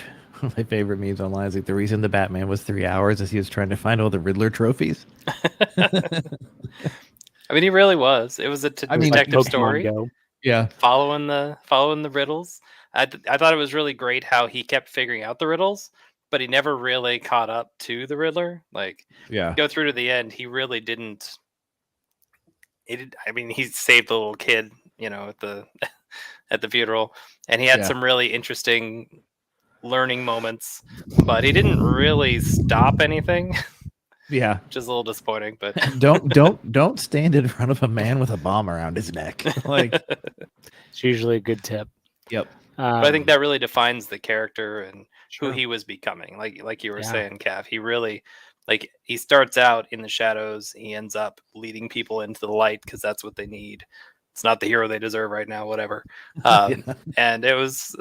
Speaker 1: favorite memes online is the reason the Batman was 3 hours is he was trying to find all the Riddler trophies.
Speaker 3: I mean, he really was. It was a detective story.
Speaker 2: Go.
Speaker 1: Yeah,
Speaker 3: following the riddles. I thought it was really great how he kept figuring out the riddles, but he never really caught up to the Riddler. Go through to the end, he really didn't. I mean, he saved the little kid, at the at the funeral, and he had some really interesting learning moments, but he didn't really stop anything.
Speaker 1: Yeah.
Speaker 3: which is a little disappointing. But
Speaker 1: Don't stand in front of a man with a bomb around his neck. Like,
Speaker 2: It's usually a good tip.
Speaker 1: yep.
Speaker 3: I think that really defines the character and
Speaker 2: sure.
Speaker 3: who he was becoming. Like you were
Speaker 2: Yeah.
Speaker 3: saying, Cav, he really he starts out in the shadows. He ends up leading people into the light because that's what they need. It's not the hero they deserve right now, whatever. And it was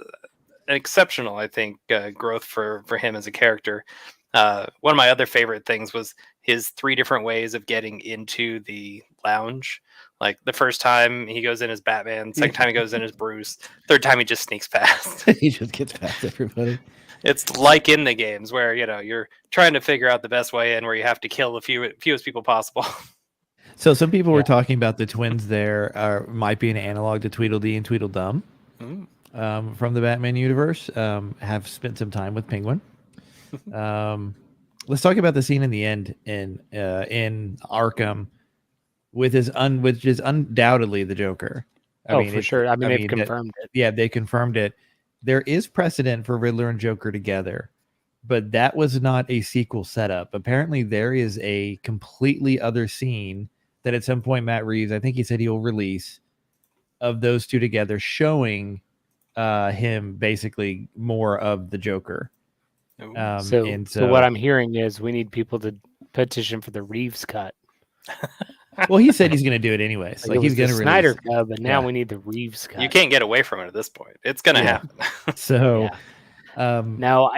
Speaker 3: an exceptional, I think, growth for him as a character. One of my other favorite things was his 3 different ways of getting into the lounge. Like the first time he goes in as Batman, second time he goes in as Bruce, third time he just sneaks past.
Speaker 1: He just gets past everybody.
Speaker 3: It's like in the games where you're trying to figure out the best way in, where you have to kill the fewest people possible.
Speaker 1: So some people were talking about the twins there might be an analog to Tweedledee and Tweedledum from the Batman universe. Have spent some time with Penguin. Let's talk about the scene in the end in Arkham which is undoubtedly the Joker.
Speaker 2: For sure. I mean, they've confirmed it.
Speaker 1: Yeah, they confirmed it. There is precedent for Riddler and Joker together, but that was not a sequel setup. Apparently, there is a completely other scene that at some point Matt Reeves, I think he said he'll release, of those two together, showing him basically more of the Joker.
Speaker 2: So what I'm hearing is we need people to petition for the Reeves cut.
Speaker 1: Well, he said he's going to do it anyways. Like he's going to
Speaker 2: Snyder cut, but now we need the Reeves cut.
Speaker 3: You can't get away from it at this point. It's going to happen.
Speaker 1: So,
Speaker 2: now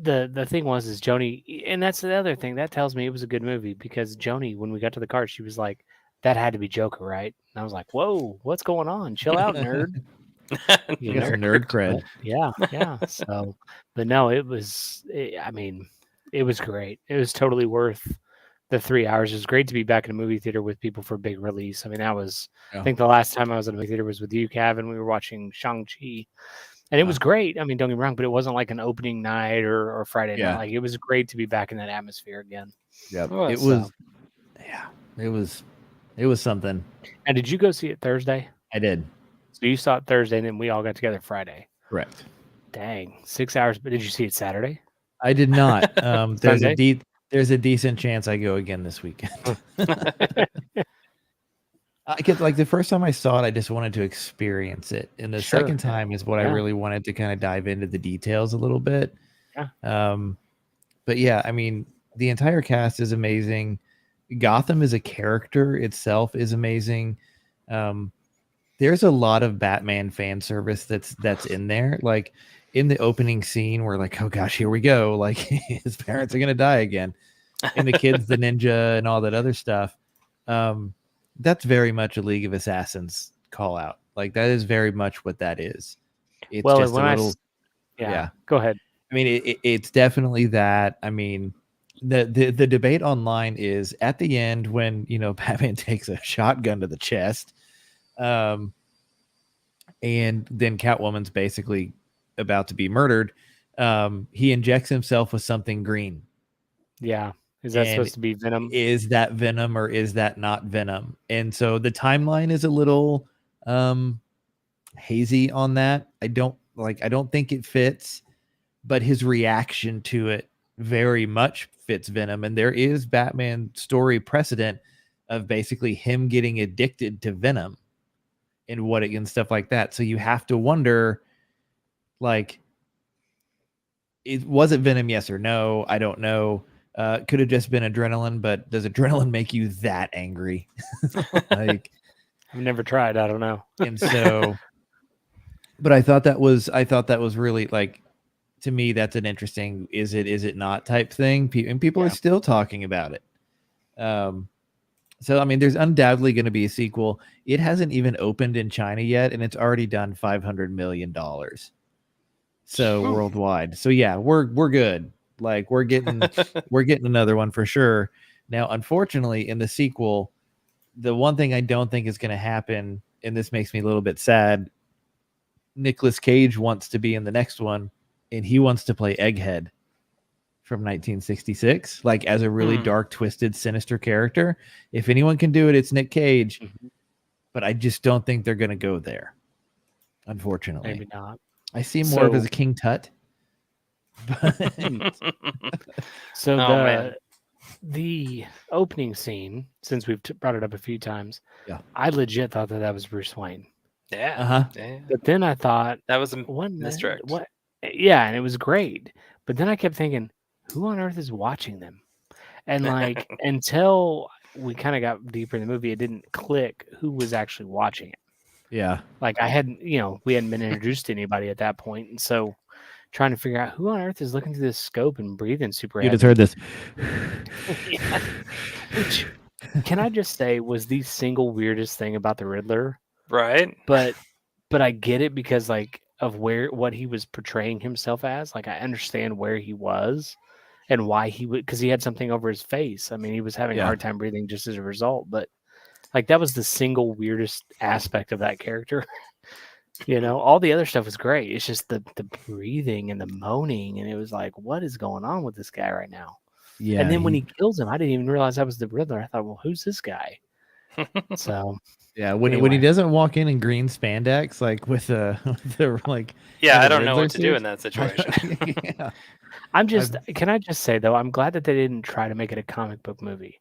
Speaker 2: the thing is Joni, and that's the other thing that tells me it was a good movie, because Joni, when we got to the car, she was like, "That had to be Joker, right?" And I was like, "Whoa, what's going on? Chill out, nerd."
Speaker 1: Nerd cred.
Speaker 2: Yeah. So, but no, it was great. It was totally worth the 3 hours. It was great to be back in a movie theater with people for a big release. I mean, that was, I think the last time I was in a movie theater was with you, Cav, and we were watching Shang-Chi. And it was great. I mean, don't get me wrong, but it wasn't like an opening night or Friday night. Like, it was great to be back in that atmosphere again.
Speaker 1: Yep. It was something.
Speaker 2: And did you go see it Thursday?
Speaker 1: I did.
Speaker 2: So you saw it Thursday, and then we all got together Friday.
Speaker 1: Correct.
Speaker 2: Dang, 6 hours. But did you see it Saturday?
Speaker 1: I did not. There's a decent chance I go again this weekend. Like the first time I saw it, I just wanted to experience it, and the second time is what I really wanted to kind of dive into the details a little bit. But yeah, I mean, the entire cast is amazing. Gotham as a character itself is amazing. There's a lot of Batman fan service that's in there. Like in the opening scene, we're like, oh gosh, here we go. Like his parents are gonna die again, and the kid's the ninja and all that other stuff. That's very much a League of Assassins call out. Like that is very much what that is. It's just a little.
Speaker 2: Go ahead.
Speaker 1: I mean, it's definitely that. I mean, the debate online is at the end when Batman takes a shotgun to the chest. And then Catwoman's basically about to be murdered. He injects himself with something green.
Speaker 2: Yeah. Is that supposed to be Venom?
Speaker 1: Is that Venom or is that not Venom? And so the timeline is a little hazy on that. I don't think it fits, but his reaction to it very much fits Venom. And there is Batman story precedent of basically him getting addicted to Venom and stuff like that. So you have to wonder, like, was it Venom? Yes or no? I don't know. Could have just been adrenaline, but does adrenaline make you that angry? Like,
Speaker 2: I've never tried. I don't know.
Speaker 1: And so, but I thought that was really, like, to me, that's an interesting, is it not type thing. And people are still talking about it. So, I mean, there's undoubtedly going to be a sequel. It hasn't even opened in China yet, and it's already done $500 million. So worldwide. So yeah, we're good. Like we're getting another one for sure. Now, unfortunately, in the sequel, the one thing I don't think is going to happen, and this makes me a little bit sad, Nicolas Cage wants to be in the next one, and he wants to play Egghead from 1966, like as a really dark, twisted, sinister character. If anyone can do it, it's Nick Cage. But I just don't think they're going to go there, unfortunately.
Speaker 2: Maybe not.
Speaker 1: I see him more of as a King Tut.
Speaker 2: the opening scene, since we've brought it up a few times,
Speaker 1: Yeah.
Speaker 2: I legit thought that was Bruce Wayne.
Speaker 3: Yeah.
Speaker 1: Uh-huh.
Speaker 3: Yeah.
Speaker 2: But then I thought,
Speaker 3: That was a
Speaker 2: what?
Speaker 3: misdirect.
Speaker 2: What? Yeah, and it was great. But then I kept thinking, who on earth is watching them? And like until we kind of got deeper in the movie, it didn't click who was actually watching it.
Speaker 1: Yeah.
Speaker 2: Like I hadn't, we hadn't been introduced to anybody at that point, and so trying to figure out who on earth is looking through this scope and breathing super
Speaker 1: You
Speaker 2: heavy.
Speaker 1: just heard this.
Speaker 2: Yeah. Which, can I just say, was the single weirdest thing about the Riddler?
Speaker 3: Right.
Speaker 2: But I get it because like of what he was portraying himself as. Like I understand where he was and why he would, because he had something over his face. I mean, he was having a
Speaker 1: Yeah.
Speaker 2: hard time breathing just as a result. But like that was the single weirdest aspect of that character. All the other stuff was great. It's just the breathing and the moaning, and it was like, what is going on with this guy right now?
Speaker 1: Yeah.
Speaker 2: And then when he kills him, I didn't even realize that was the Riddler. I thought, well, who's this guy? So
Speaker 1: yeah, when he
Speaker 2: anyway.
Speaker 1: doesn't walk in green spandex, like with the like
Speaker 3: Yeah,
Speaker 1: the
Speaker 3: I don't know
Speaker 1: Riddler
Speaker 3: what to do
Speaker 1: suit.
Speaker 3: in that situation.
Speaker 1: Yeah.
Speaker 2: Can I just say though, I'm glad that they didn't try to make it a comic book movie.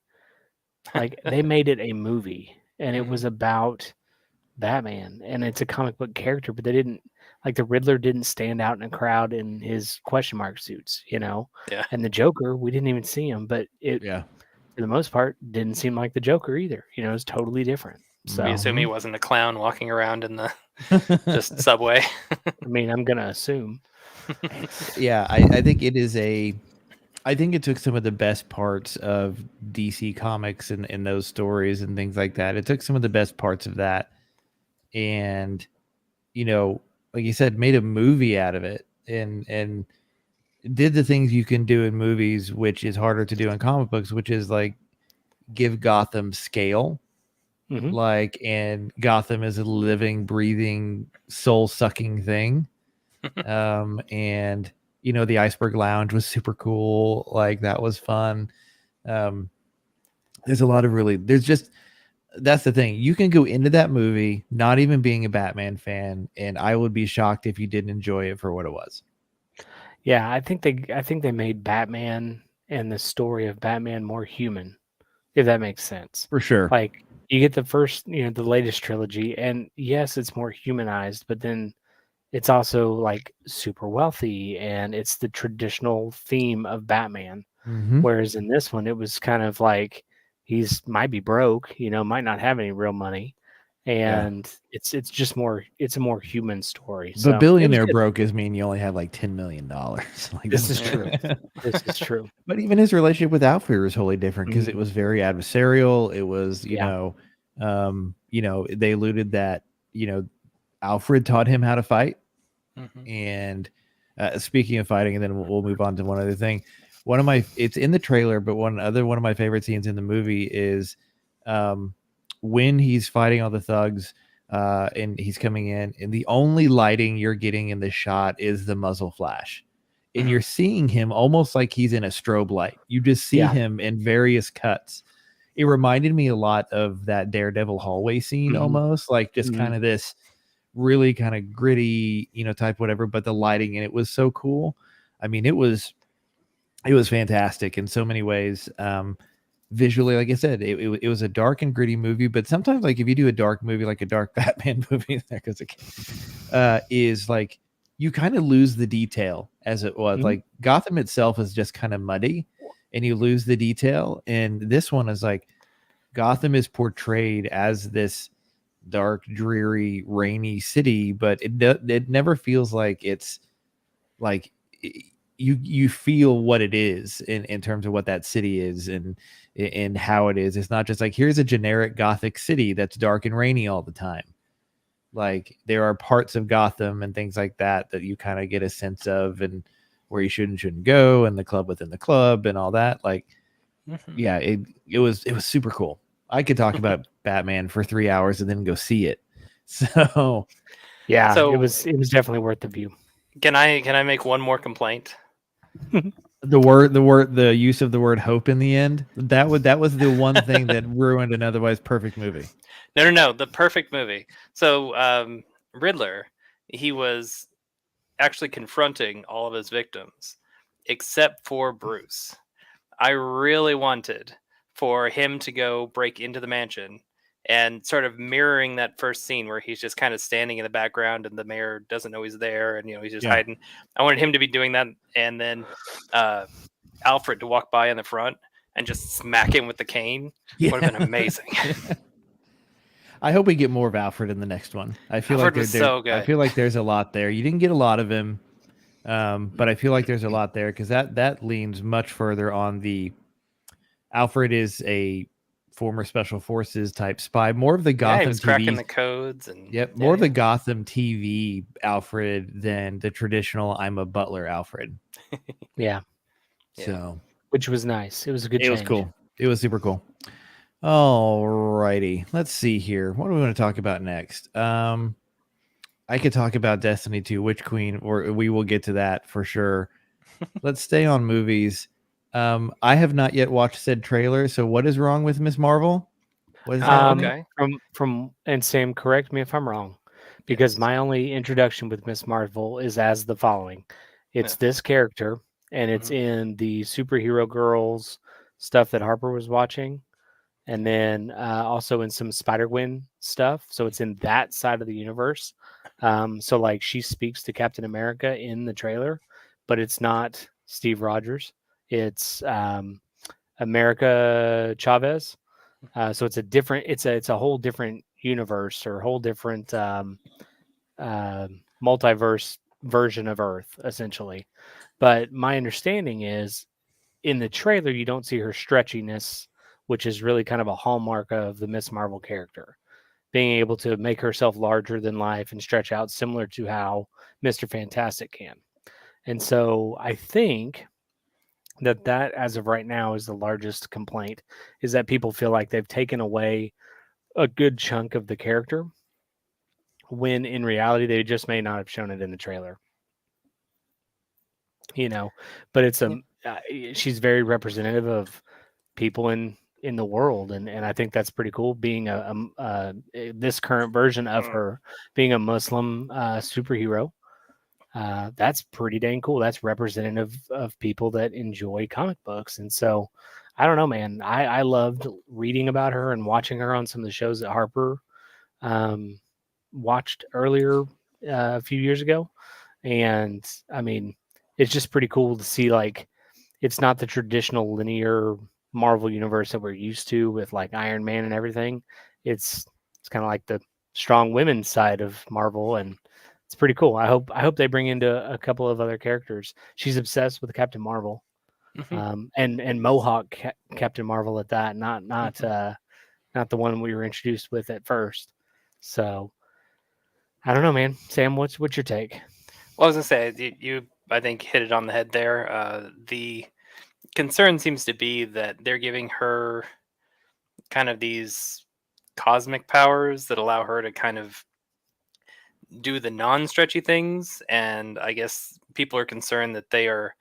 Speaker 2: Like they made it a movie, and it was about Batman, and it's a comic book character, but they didn't, like, the Riddler didn't stand out in a crowd in his question mark suits,
Speaker 3: Yeah.
Speaker 2: And the Joker, we didn't even see him, but it,
Speaker 1: Yeah.
Speaker 2: for the most part, didn't seem like the Joker either. It was totally different. So
Speaker 3: We assume he wasn't a clown walking around in the just subway.
Speaker 2: I mean, I'm gonna assume.
Speaker 1: Yeah, I think it is I think it took some of the best parts of DC Comics and those stories and things like that. It took some of the best parts of that and, like you said, made a movie out of it and did the things you can do in movies, which is harder to do in comic books, which is like give Gotham scale.
Speaker 2: Mhm.
Speaker 1: Like, and Gotham is a living, breathing, soul sucking thing. And the Iceberg Lounge was super cool. Like that was fun. There's a lot of that's the thing. You can go into that movie not even being a Batman fan, and I would be shocked if you didn't enjoy it for what it was.
Speaker 2: Yeah, I think they made Batman and the story of Batman more human, if that makes sense.
Speaker 1: For sure.
Speaker 2: Like you get the first, the latest trilogy, and yes, it's more humanized, but then it's also like super wealthy, and it's the traditional theme of Batman.
Speaker 1: Mhm.
Speaker 2: Whereas in this one, it was kind of like might be broke, might not have any real money, and it's just it's a more human story. So
Speaker 1: But billionaire broke does mean you only have like $10 million. Like
Speaker 2: this is true. This is true.
Speaker 1: But even his relationship with Alfred was wholly different because it
Speaker 2: Mhm.
Speaker 1: was very adversarial. It was,
Speaker 2: Yeah.
Speaker 1: They alluded that, Alfred taught him how to fight.
Speaker 3: Mhm.
Speaker 1: And speaking of fighting, and then we'll move on to one other thing. It's in the trailer, but one of my favorite scenes in the movie is when he's fighting all the thugs and he's coming in, and the only lighting you're getting in the shot is the muzzle flash. And you're seeing him almost like he's in a strobe light. You just see him in various cuts. It reminded me a lot of that Daredevil hallway scene, almost like just kind of this really kind of gritty, type whatever, but the lighting in it was so cool. I mean, it was fantastic in so many ways. Visually, like I said, it was a dark and gritty movie, but sometimes like if you do a dark movie, like a dark Batman movie, there goes is like you kind of lose the detail as it was. Like Gotham itself is just kind of muddy and you lose the detail. And this one is like Gotham is portrayed as this dark, dreary, rainy city, but it never feels like it's like you feel what it is in terms of what that city is and how it is. It's not just like here's a generic Gothic city that's dark and rainy all the time. Like there are parts of Gotham and things like that you kind of get a sense of, and where you shouldn't go, and the club within the club and all that. Like, yeah, it was super cool. I could talk about Batman for 3 hours and then go see it. So
Speaker 2: yeah, it was definitely worth the view.
Speaker 3: Can I make one more complaint?
Speaker 1: the use of the word hope in the end, that was the one thing that ruined an otherwise perfect movie.
Speaker 3: No, the perfect movie. So Riddler, he was actually confronting all of his victims except for Bruce. I really wanted for him to go break into the mansion and sort of mirroring that first scene where he's just kind of standing in the background and the mayor doesn't know he's there and he's just hiding. I wanted him to be doing that, and then Alfred to walk by in the front and just smack him with the cane. Would have been amazing.
Speaker 1: I hope we get more of Alfred in the next one. I feel
Speaker 3: Alfred
Speaker 1: like
Speaker 3: was so good.
Speaker 1: I feel like there's a lot there. You didn't get a lot of him, but I feel like there's a lot there because that leans much further on the Alfred is a former special forces type spy, more of the Gotham
Speaker 3: he was
Speaker 1: TV,
Speaker 3: cracking the codes and
Speaker 1: more of the Gotham TV Alfred than the traditional I'm a butler Alfred.
Speaker 2: Yeah.
Speaker 1: So,
Speaker 2: which was nice. It was a good.
Speaker 1: It was cool. It was super cool. All righty. Let's see here. What do we want to talk about next? I could talk about Destiny 2 Witch Queen, or we will get to that for sure. Let's stay on movies. I have not yet watched said trailer. So what is wrong with Miss Marvel? What is
Speaker 2: okay. From and Sam, correct me if I'm wrong, because my only introduction with Miss Marvel is as the following. It's this character, and it's in the superhero girls stuff that Harper was watching, and then also in some Spider-Gwen stuff. So it's in that side of the universe. So like she speaks to Captain America in the trailer, but it's not Steve Rogers. It's America Chavez. So it's a different. It's a whole different universe or whole different multiverse version of Earth, essentially. But my understanding is, in the trailer, you don't see her stretchiness, which is really kind of a hallmark of the Miss Marvel character, being able to make herself larger than life and stretch out, similar to how Mr. Fantastic can. And so I think that as of right now is the largest complaint, is that people feel like they've taken away a good chunk of the character, when in reality they just may not have shown it in the trailer. But it's she's very representative of people in the world, and I think that's pretty cool, being this current version of her being a Muslim superhero. That's pretty dang cool. That's representative of people that enjoy comic books. And so I don't know, man, I loved reading about her and watching her on some of the shows that Harper watched earlier a few years ago. And I mean, it's just pretty cool to see, like, it's not the traditional linear Marvel universe that we're used to with like Iron Man and everything. It's kind of like the strong women's side of Marvel, and it's pretty cool. I hope they bring into a couple of other characters. She's obsessed with Captain Marvel, and Mohawk Captain Marvel at that. Not the one we were introduced with at first. So I don't know, man. Sam, what's your take?
Speaker 3: Well, I was gonna say you I think hit it on the head there. The concern seems to be that they're giving her kind of these cosmic powers that allow her to kind of do the non-stretchy things, and I guess people are concerned that they are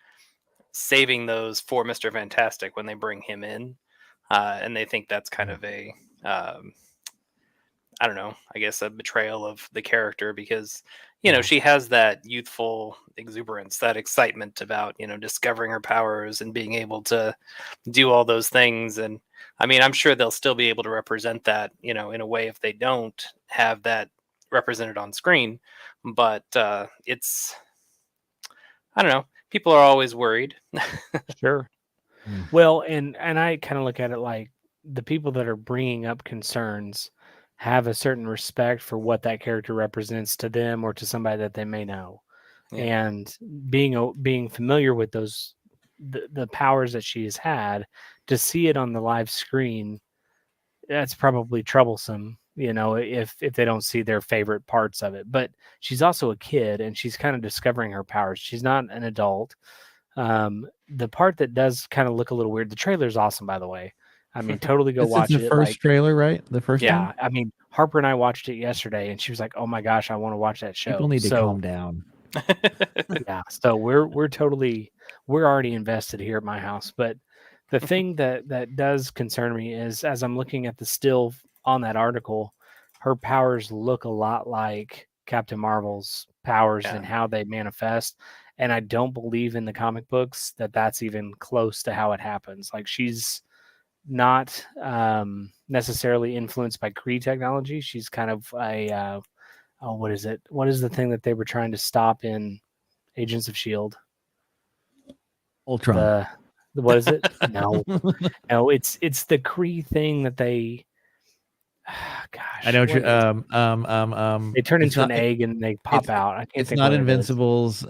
Speaker 3: saving those for Mr. Fantastic when they bring him in, and they think that's kind of a I don't know, I guess a betrayal of the character, because she has that youthful exuberance, that excitement about discovering her powers and being able to do all those things. And I mean, I'm sure they'll still be able to represent that in a way if they don't have that represented on screen. But it's, I don't know, people are always worried.
Speaker 2: Sure. Well, and I kind of look at it like the people that are bringing up concerns have a certain respect for what that character represents to them or to somebody that they may know. Yeah. And being familiar with those the powers that she has had, to see it on the live screen, that's probably troublesome, if they don't see their favorite parts of it. But she's also a kid, and she's kind of discovering her powers. She's not an adult. The part that does kind of look a little weird, the trailer's awesome, by the way. I mean, totally go watch it.
Speaker 1: The first trailer, right? The first one?
Speaker 2: Yeah. I mean, Harper and I watched it yesterday, and she was like, "Oh my gosh, I want to watch that show."
Speaker 1: People need to calm down.
Speaker 2: Yeah. So we're already invested here at my house. But the thing that does concern me is, as I'm looking at the still on that article, her powers look a lot like Captain Marvel's powers and how they manifest. And I don't believe in the comic books that that's even close to how it happens. Like she's not necessarily influenced by Kree technology. She's kind of a what is it? What is the thing that they were trying to stop in Agents of Shield?
Speaker 1: Ultron.
Speaker 2: The what is it? No, no, it's the Kree thing that they. Gosh,
Speaker 1: I know what
Speaker 2: what
Speaker 1: you're.
Speaker 2: is it? They turn
Speaker 1: it's
Speaker 2: into
Speaker 1: not,
Speaker 2: an egg and they pop out. I can't
Speaker 1: It's
Speaker 2: think
Speaker 1: not
Speaker 2: what it is.
Speaker 1: Invincibles.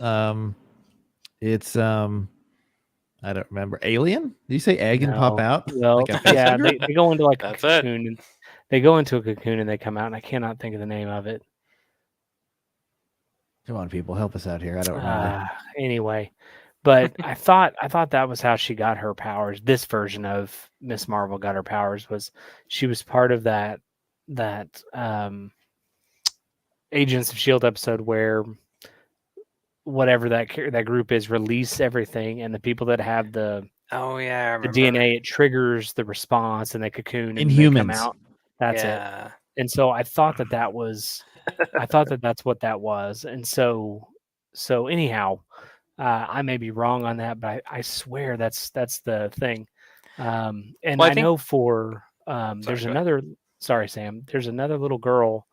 Speaker 1: It's I don't remember. Alien? Did you say egg and pop
Speaker 2: No.
Speaker 1: out?
Speaker 2: Well,
Speaker 1: Like a
Speaker 2: yeah,
Speaker 1: facehugger?
Speaker 2: they go into like a
Speaker 3: That's it.
Speaker 2: cocoon. And they go into a cocoon and they come out, and I cannot think of the name of it.
Speaker 1: Come on, people, help us out here. I don't remember.
Speaker 2: Anyway, but I thought that was how she got her powers. This version of Miss Marvel got her powers was she was part of that Agents of Shield episode where whatever that group is release everything, and the people that have the
Speaker 3: Oh yeah, I
Speaker 2: the
Speaker 3: remember.
Speaker 2: DNA, it triggers the response, and they cocoon and they come
Speaker 1: Inhumans.
Speaker 2: out. That's it.
Speaker 3: Yeah.
Speaker 2: And so I thought that was, I thought that that's what that was. And so anyhow, I may be wrong on that, but I swear that's the thing. And
Speaker 3: Well, I
Speaker 2: I
Speaker 3: think-
Speaker 2: know for
Speaker 3: go
Speaker 2: there's
Speaker 3: ahead.
Speaker 2: another. Sorry, Sam. There's another little girl,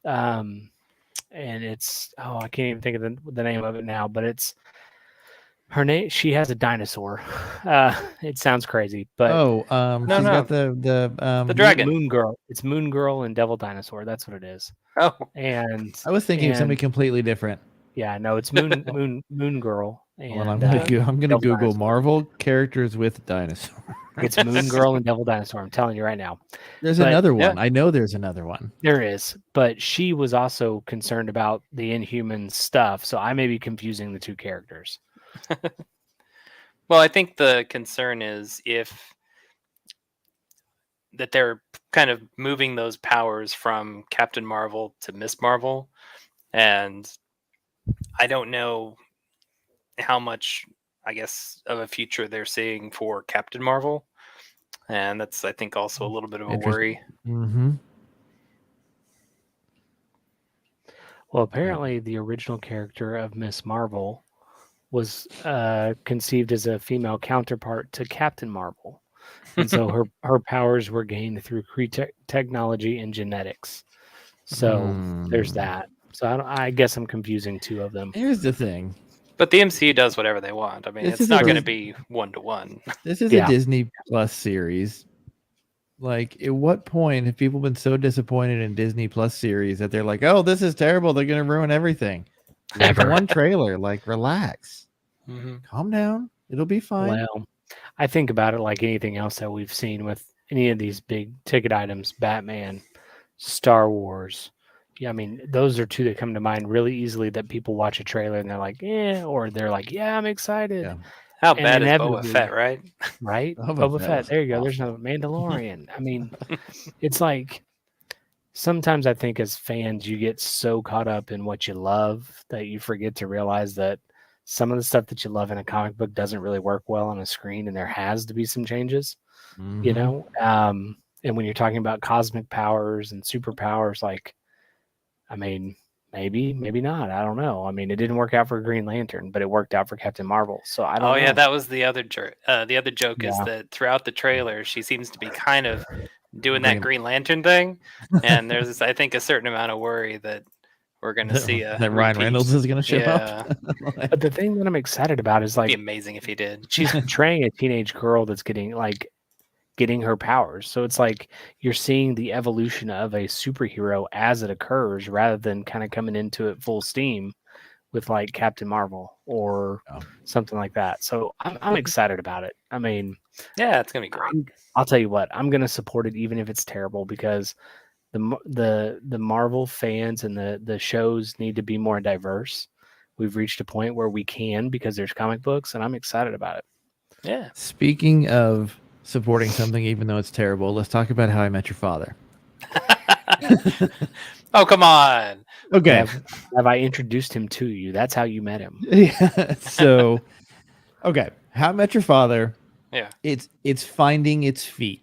Speaker 2: and it's I can't even think of the name of it now, but it's her name. She has a dinosaur. It sounds crazy, but
Speaker 1: No,
Speaker 3: No,
Speaker 1: she's
Speaker 3: no.
Speaker 1: got the
Speaker 3: dragon.
Speaker 2: Moon Girl. It's Moon Girl and Devil Dinosaur. That's what it is.
Speaker 3: Oh,
Speaker 2: And
Speaker 1: I was thinking of something
Speaker 2: and-
Speaker 1: completely different.
Speaker 2: yeah, no, it's Moon Girl. And
Speaker 1: Well, I'm gonna
Speaker 2: Devil
Speaker 1: Google
Speaker 2: Dinosaur.
Speaker 1: Marvel characters with dinosaur.
Speaker 2: It's Moon Girl and Devil Dinosaur. I'm telling you right now.
Speaker 1: There's
Speaker 2: But-
Speaker 1: another
Speaker 3: Yeah.
Speaker 1: one. I know there's another one.
Speaker 2: There is, but she was also concerned about the Inhuman stuff, so I may be confusing the two characters.
Speaker 3: well, I think the concern is if that they're kind of moving those powers from Captain Marvel to Miss Marvel, and I don't know how much, I guess, of a future they're seeing for Captain Marvel, and that's, I think, also a little bit of a
Speaker 1: Interesting.
Speaker 3: worry.
Speaker 1: Mm-hmm.
Speaker 2: Well, apparently the original character of Miss Marvel was conceived as a female counterpart to Captain Marvel. And so her powers were gained through Kree technology and genetics. So there's that. So I guess I'm confusing two of them.
Speaker 1: Here's the thing.
Speaker 3: But the MCU does whatever they want. I mean,
Speaker 1: This
Speaker 3: it's
Speaker 1: is
Speaker 3: not
Speaker 1: a
Speaker 3: going to
Speaker 1: Dis-
Speaker 3: be 1-to-1.
Speaker 1: This is
Speaker 2: Yeah.
Speaker 1: a Disney Plus series. Like, at what point have people been so disappointed in Disney Plus series that they're like, "Oh, this is terrible. They're going to ruin everything." Like,
Speaker 2: Never.
Speaker 1: one trailer. Like, relax,
Speaker 3: Mm-hmm.
Speaker 1: calm down. It'll be fine.
Speaker 2: Well, I think about it like anything else that we've seen with any of these big ticket items, Batman, Star Wars. Yeah, I mean, those are two that come to mind really easily that people watch a trailer and they're like, or they're like, yeah, I'm excited.
Speaker 1: Yeah.
Speaker 3: How
Speaker 2: And
Speaker 3: bad is Boba
Speaker 2: inevitably-
Speaker 3: Fett, right?
Speaker 2: Right?
Speaker 1: Boba
Speaker 2: Boba
Speaker 1: Fett
Speaker 2: Fett.
Speaker 1: was
Speaker 2: There you go. There's
Speaker 1: awesome.
Speaker 2: another Mandalorian. I mean, it's like sometimes I think as fans, you get so caught up in what you love that you forget to realize that some of the stuff that you love in a comic book doesn't really work well on a screen, and there has to be some changes, you
Speaker 1: Mhm.
Speaker 2: know? And when you're talking about cosmic powers and superpowers, like, I mean, maybe not. I don't know. I mean, it didn't work out for Green Lantern, but it worked out for Captain Marvel. So I don't
Speaker 3: Oh
Speaker 2: know.
Speaker 3: yeah, that was the other joke. The other joke is
Speaker 2: Yeah.
Speaker 3: that throughout the trailer, she seems to be kind of doing
Speaker 1: Bring
Speaker 3: that
Speaker 1: it-
Speaker 3: Green Lantern thing, and there's, I think, a certain amount of worry that we're going to see a
Speaker 1: that Ryan
Speaker 3: repeat.
Speaker 1: Reynolds is going to show
Speaker 3: Yeah,
Speaker 1: up. Like,
Speaker 2: But the thing that I'm excited about is
Speaker 3: it'd be
Speaker 2: like
Speaker 3: amazing if he did.
Speaker 2: she's portraying a teenage girl that's getting her powers. So it's like you're seeing the evolution of a superhero as it occurs rather than kind of coming into it full steam with like Captain Marvel or
Speaker 1: Oh.
Speaker 2: something like that. So I'm excited about it. I mean,
Speaker 3: Yeah, it's gonna be great.
Speaker 2: I'll tell you what, I'm going to support it even if it's terrible because the Marvel fans and the shows need to be more diverse. We've reached a point where we can because there's comic books and I'm excited about it.
Speaker 3: Yeah.
Speaker 1: Speaking of supporting something, even though it's terrible, let's talk about How I Met Your Father.
Speaker 3: Oh come on.
Speaker 1: Okay.
Speaker 2: Have I introduced him to you? That's how you met him.
Speaker 1: Yeah. So, okay, How I Met Your Father.
Speaker 3: Yeah.
Speaker 1: It's finding its feet.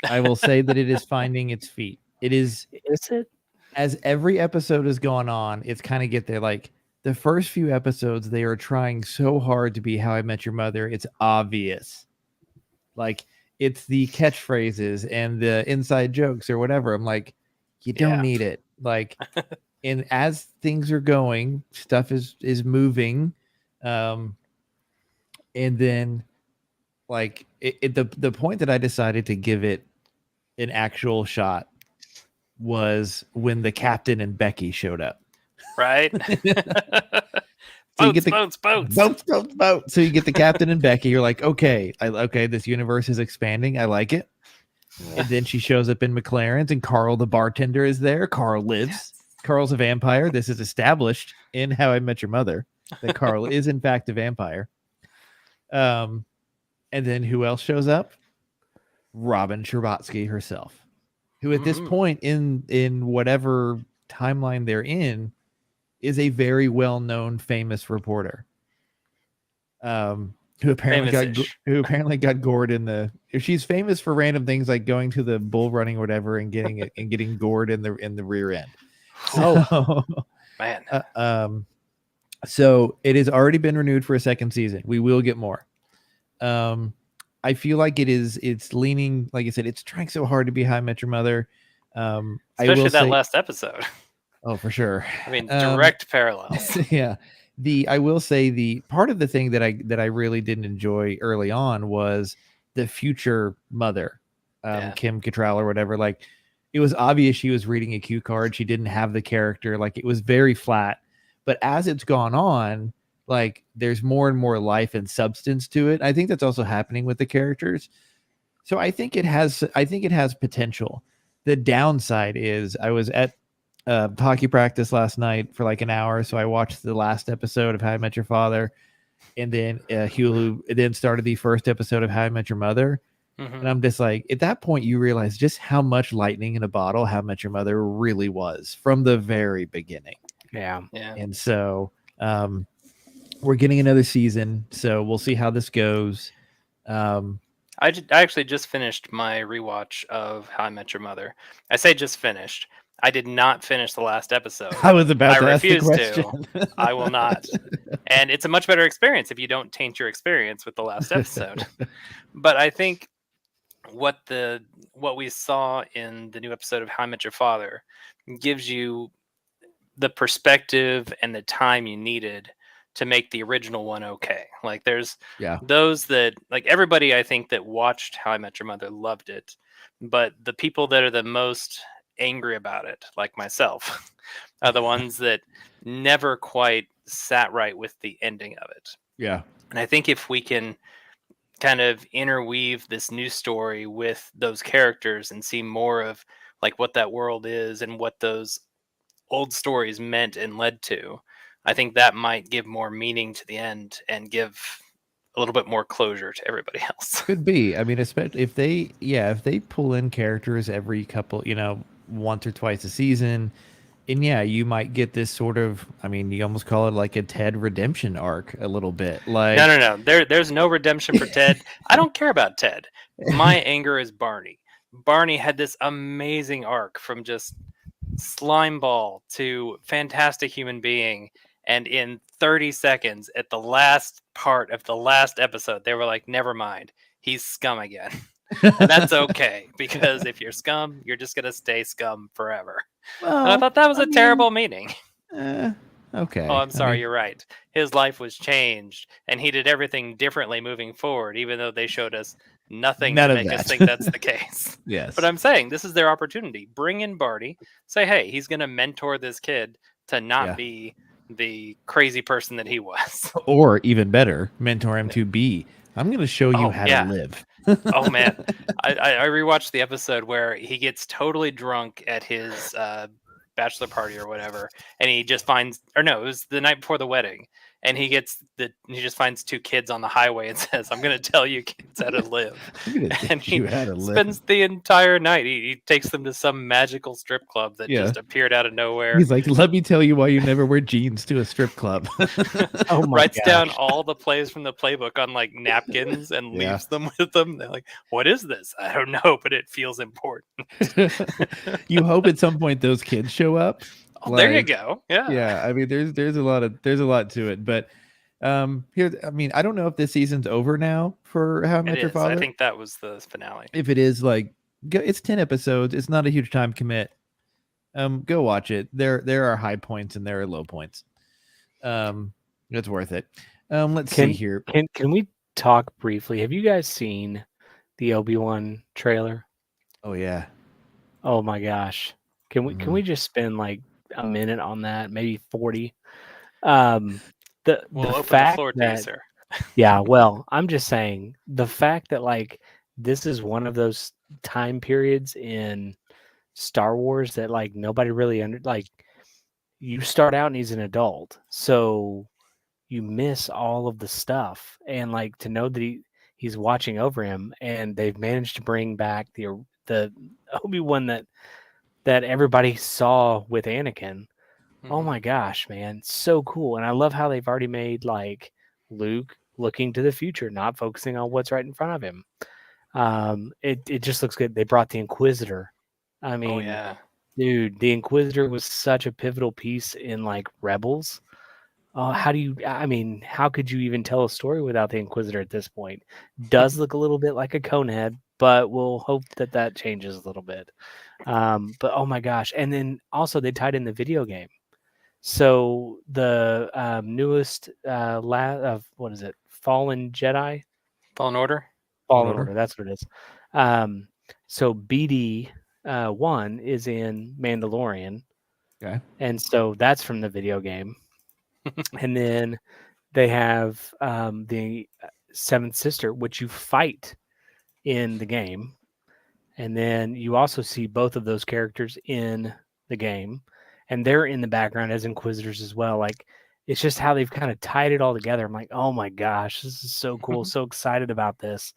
Speaker 1: I will say that it is finding its feet. It is,
Speaker 2: Is it?
Speaker 1: as every episode has gone on, it's kind of get there. Like the first few episodes, they are trying so hard to be How I Met Your Mother. It's obvious. Like, it's the catchphrases and the inside jokes or whatever. I'm like, you don't need it. Like, and as things are going, stuff is moving. And then, like, the point that I decided to give it an actual shot was when the captain and Becky showed up.
Speaker 3: Right?
Speaker 1: So you get the
Speaker 3: boats.
Speaker 1: So you get the captain and Becky. You're like, okay, this universe is expanding. I like it. And then she shows up in McLaren's, and Carl, the bartender, is there. Carl lives. Yes. Carl's a vampire. This is established in How I Met Your Mother that Carl is in fact a vampire. And then who else shows up? Robin Scherbatsky herself, who at this point in whatever timeline they're in is a very well-known famous reporter. Who apparently got gored in the. She's famous for random things like going to the bull running or whatever and getting gored in the rear end. So,
Speaker 3: man.
Speaker 1: So it has already been renewed for a second season. We will get more. I feel like it's leaning, like I said, it's trying so hard to be How I Met Your Mother.
Speaker 3: Especially that last episode.
Speaker 1: Oh, for sure.
Speaker 3: I mean, direct parallels.
Speaker 1: Yeah. I will say the part of the thing that I really didn't enjoy early on was the future mother, Kim Cattrall or whatever. Like, it was obvious she was reading a cue card. She didn't have the character. Like, it was very flat. But as it's gone on, like, there's more and more life and substance to it. I think that's also happening with the characters. So I think it has potential. The downside is I was at hockey practice last night for like an hour, so I watched the last episode of How I Met Your Father, and then Hulu then started the first episode of How I Met Your Mother, and I'm just like, at that point you realize just how much lightning in a bottle How I Met Your Mother really was from the very beginning.
Speaker 2: Yeah.
Speaker 1: And so we're getting another season, so we'll see how this goes.
Speaker 3: I actually just finished my rewatch of How I Met Your Mother. I say just finished. I did not finish the last episode.
Speaker 1: I was about to ask the
Speaker 3: refuse
Speaker 1: question.
Speaker 3: to. I will not. And it's a much better experience if you don't taint your experience with the last episode. But I think what we saw in the new episode of How I Met Your Father gives you the perspective and the time you needed to make the original one okay. Like, there's those that, like, everybody I think that watched How I Met Your Mother loved it, but the people that are the most angry about it, like myself, are the ones that never quite sat right with the ending of it.
Speaker 1: Yeah.
Speaker 3: And I think if we can kind of interweave this new story with those characters and see more of like what that world is and what those old stories meant and led to, I think that might give more meaning to the end and give a little bit more closure to everybody else.
Speaker 1: Could be. I mean, especially if they pull in characters every couple, once or twice a season, and you might get this sort of, I mean, you almost call it like a Ted redemption arc a little bit. Like,
Speaker 3: no. There's no redemption for Ted. I don't care about Ted. My anger is Barney. Barney had this amazing arc from just slime ball to fantastic human being. And in 30 seconds, at the last part of the last episode, they were like, never mind, he's scum again. And that's okay, because if you're scum, you're just going to stay scum forever. Well, and I thought that was a terrible meaning.
Speaker 1: Okay.
Speaker 3: Oh, I'm sorry, you're right. His life was changed, and he did everything differently moving forward, even though they showed us nothing to make us think that's the case.
Speaker 1: Yes.
Speaker 3: But I'm saying this is their opportunity. Bring in Barney. Say, hey, he's going to mentor this kid to not be the crazy person that he was.
Speaker 1: Or even better, mentor him to be, I'm going to show you how to live.
Speaker 3: Oh, man. I rewatched the episode where he gets totally drunk at his bachelor party or whatever, and he just finds, or no, it was the night before the wedding, and he just finds two kids on the highway and says, I'm going to tell you kids how to live. And he spends the entire night. He takes them to some magical strip club that just appeared out of nowhere.
Speaker 1: He's like, let me tell you why you never wear jeans to a strip club.
Speaker 3: Writes down all the plays from the playbook on like napkins and leaves them with them. They're like, what is this? I don't know, but it feels important.
Speaker 1: You hope at some point those kids show up
Speaker 3: Oh, there you
Speaker 1: Like,
Speaker 3: go. Yeah.
Speaker 1: yeah, I mean, there's a lot to it, but here, I mean, I don't know if this season's over now for How I
Speaker 3: It
Speaker 1: Met Your
Speaker 3: is. I
Speaker 1: Father.
Speaker 3: think that was the finale.
Speaker 1: If it is, like, it's 10 episodes. It's not a huge time commit. Go watch it. There are high points and there are low points. It's worth it. Let's see here.
Speaker 2: Can we talk briefly? Have you guys seen the Obi-Wan trailer?
Speaker 1: Oh yeah.
Speaker 2: Oh my gosh. Can we just spend like a minute on that? Maybe 40.
Speaker 3: We'll
Speaker 2: The
Speaker 3: open the
Speaker 2: fact
Speaker 3: floor to you,
Speaker 2: that
Speaker 3: sir.
Speaker 2: yeah, well, I'm just saying the fact that like this is one of those time periods in Star Wars that like nobody really like you start out and he's an adult. So you miss all of the stuff and like to know that he's watching over him and they've managed to bring back the Obi-Wan that everybody saw with Anakin. Oh
Speaker 3: Mhm.
Speaker 2: my gosh, man, so cool. And I love how they've already made like Luke looking to the future, not focusing on what's right in front of him. It just looks good. They brought the Inquisitor. I
Speaker 3: Oh
Speaker 2: mean,
Speaker 3: yeah.
Speaker 2: dude, the Inquisitor was such a pivotal piece in like Rebels. I mean, how could you even tell a story without the Inquisitor at this point? Does look a little bit like a Conehead, but we'll hope that changes a little bit. But oh my gosh. And then also they tied in the video game. So the newest what is it? Fallen Jedi?
Speaker 3: Fallen Order.
Speaker 2: Fallen
Speaker 1: Order.
Speaker 2: Order, that's what it is. So BD one is in Mandalorian.
Speaker 1: Okay.
Speaker 2: And so that's from the video game. And then they have the Seventh Sister, which you fight in the game. And then you also see both of those characters in the game. And they're in the background as Inquisitors as well. Like, it's just how they've kind of tied it all together. I'm like, oh my gosh, this is so cool. So excited about this.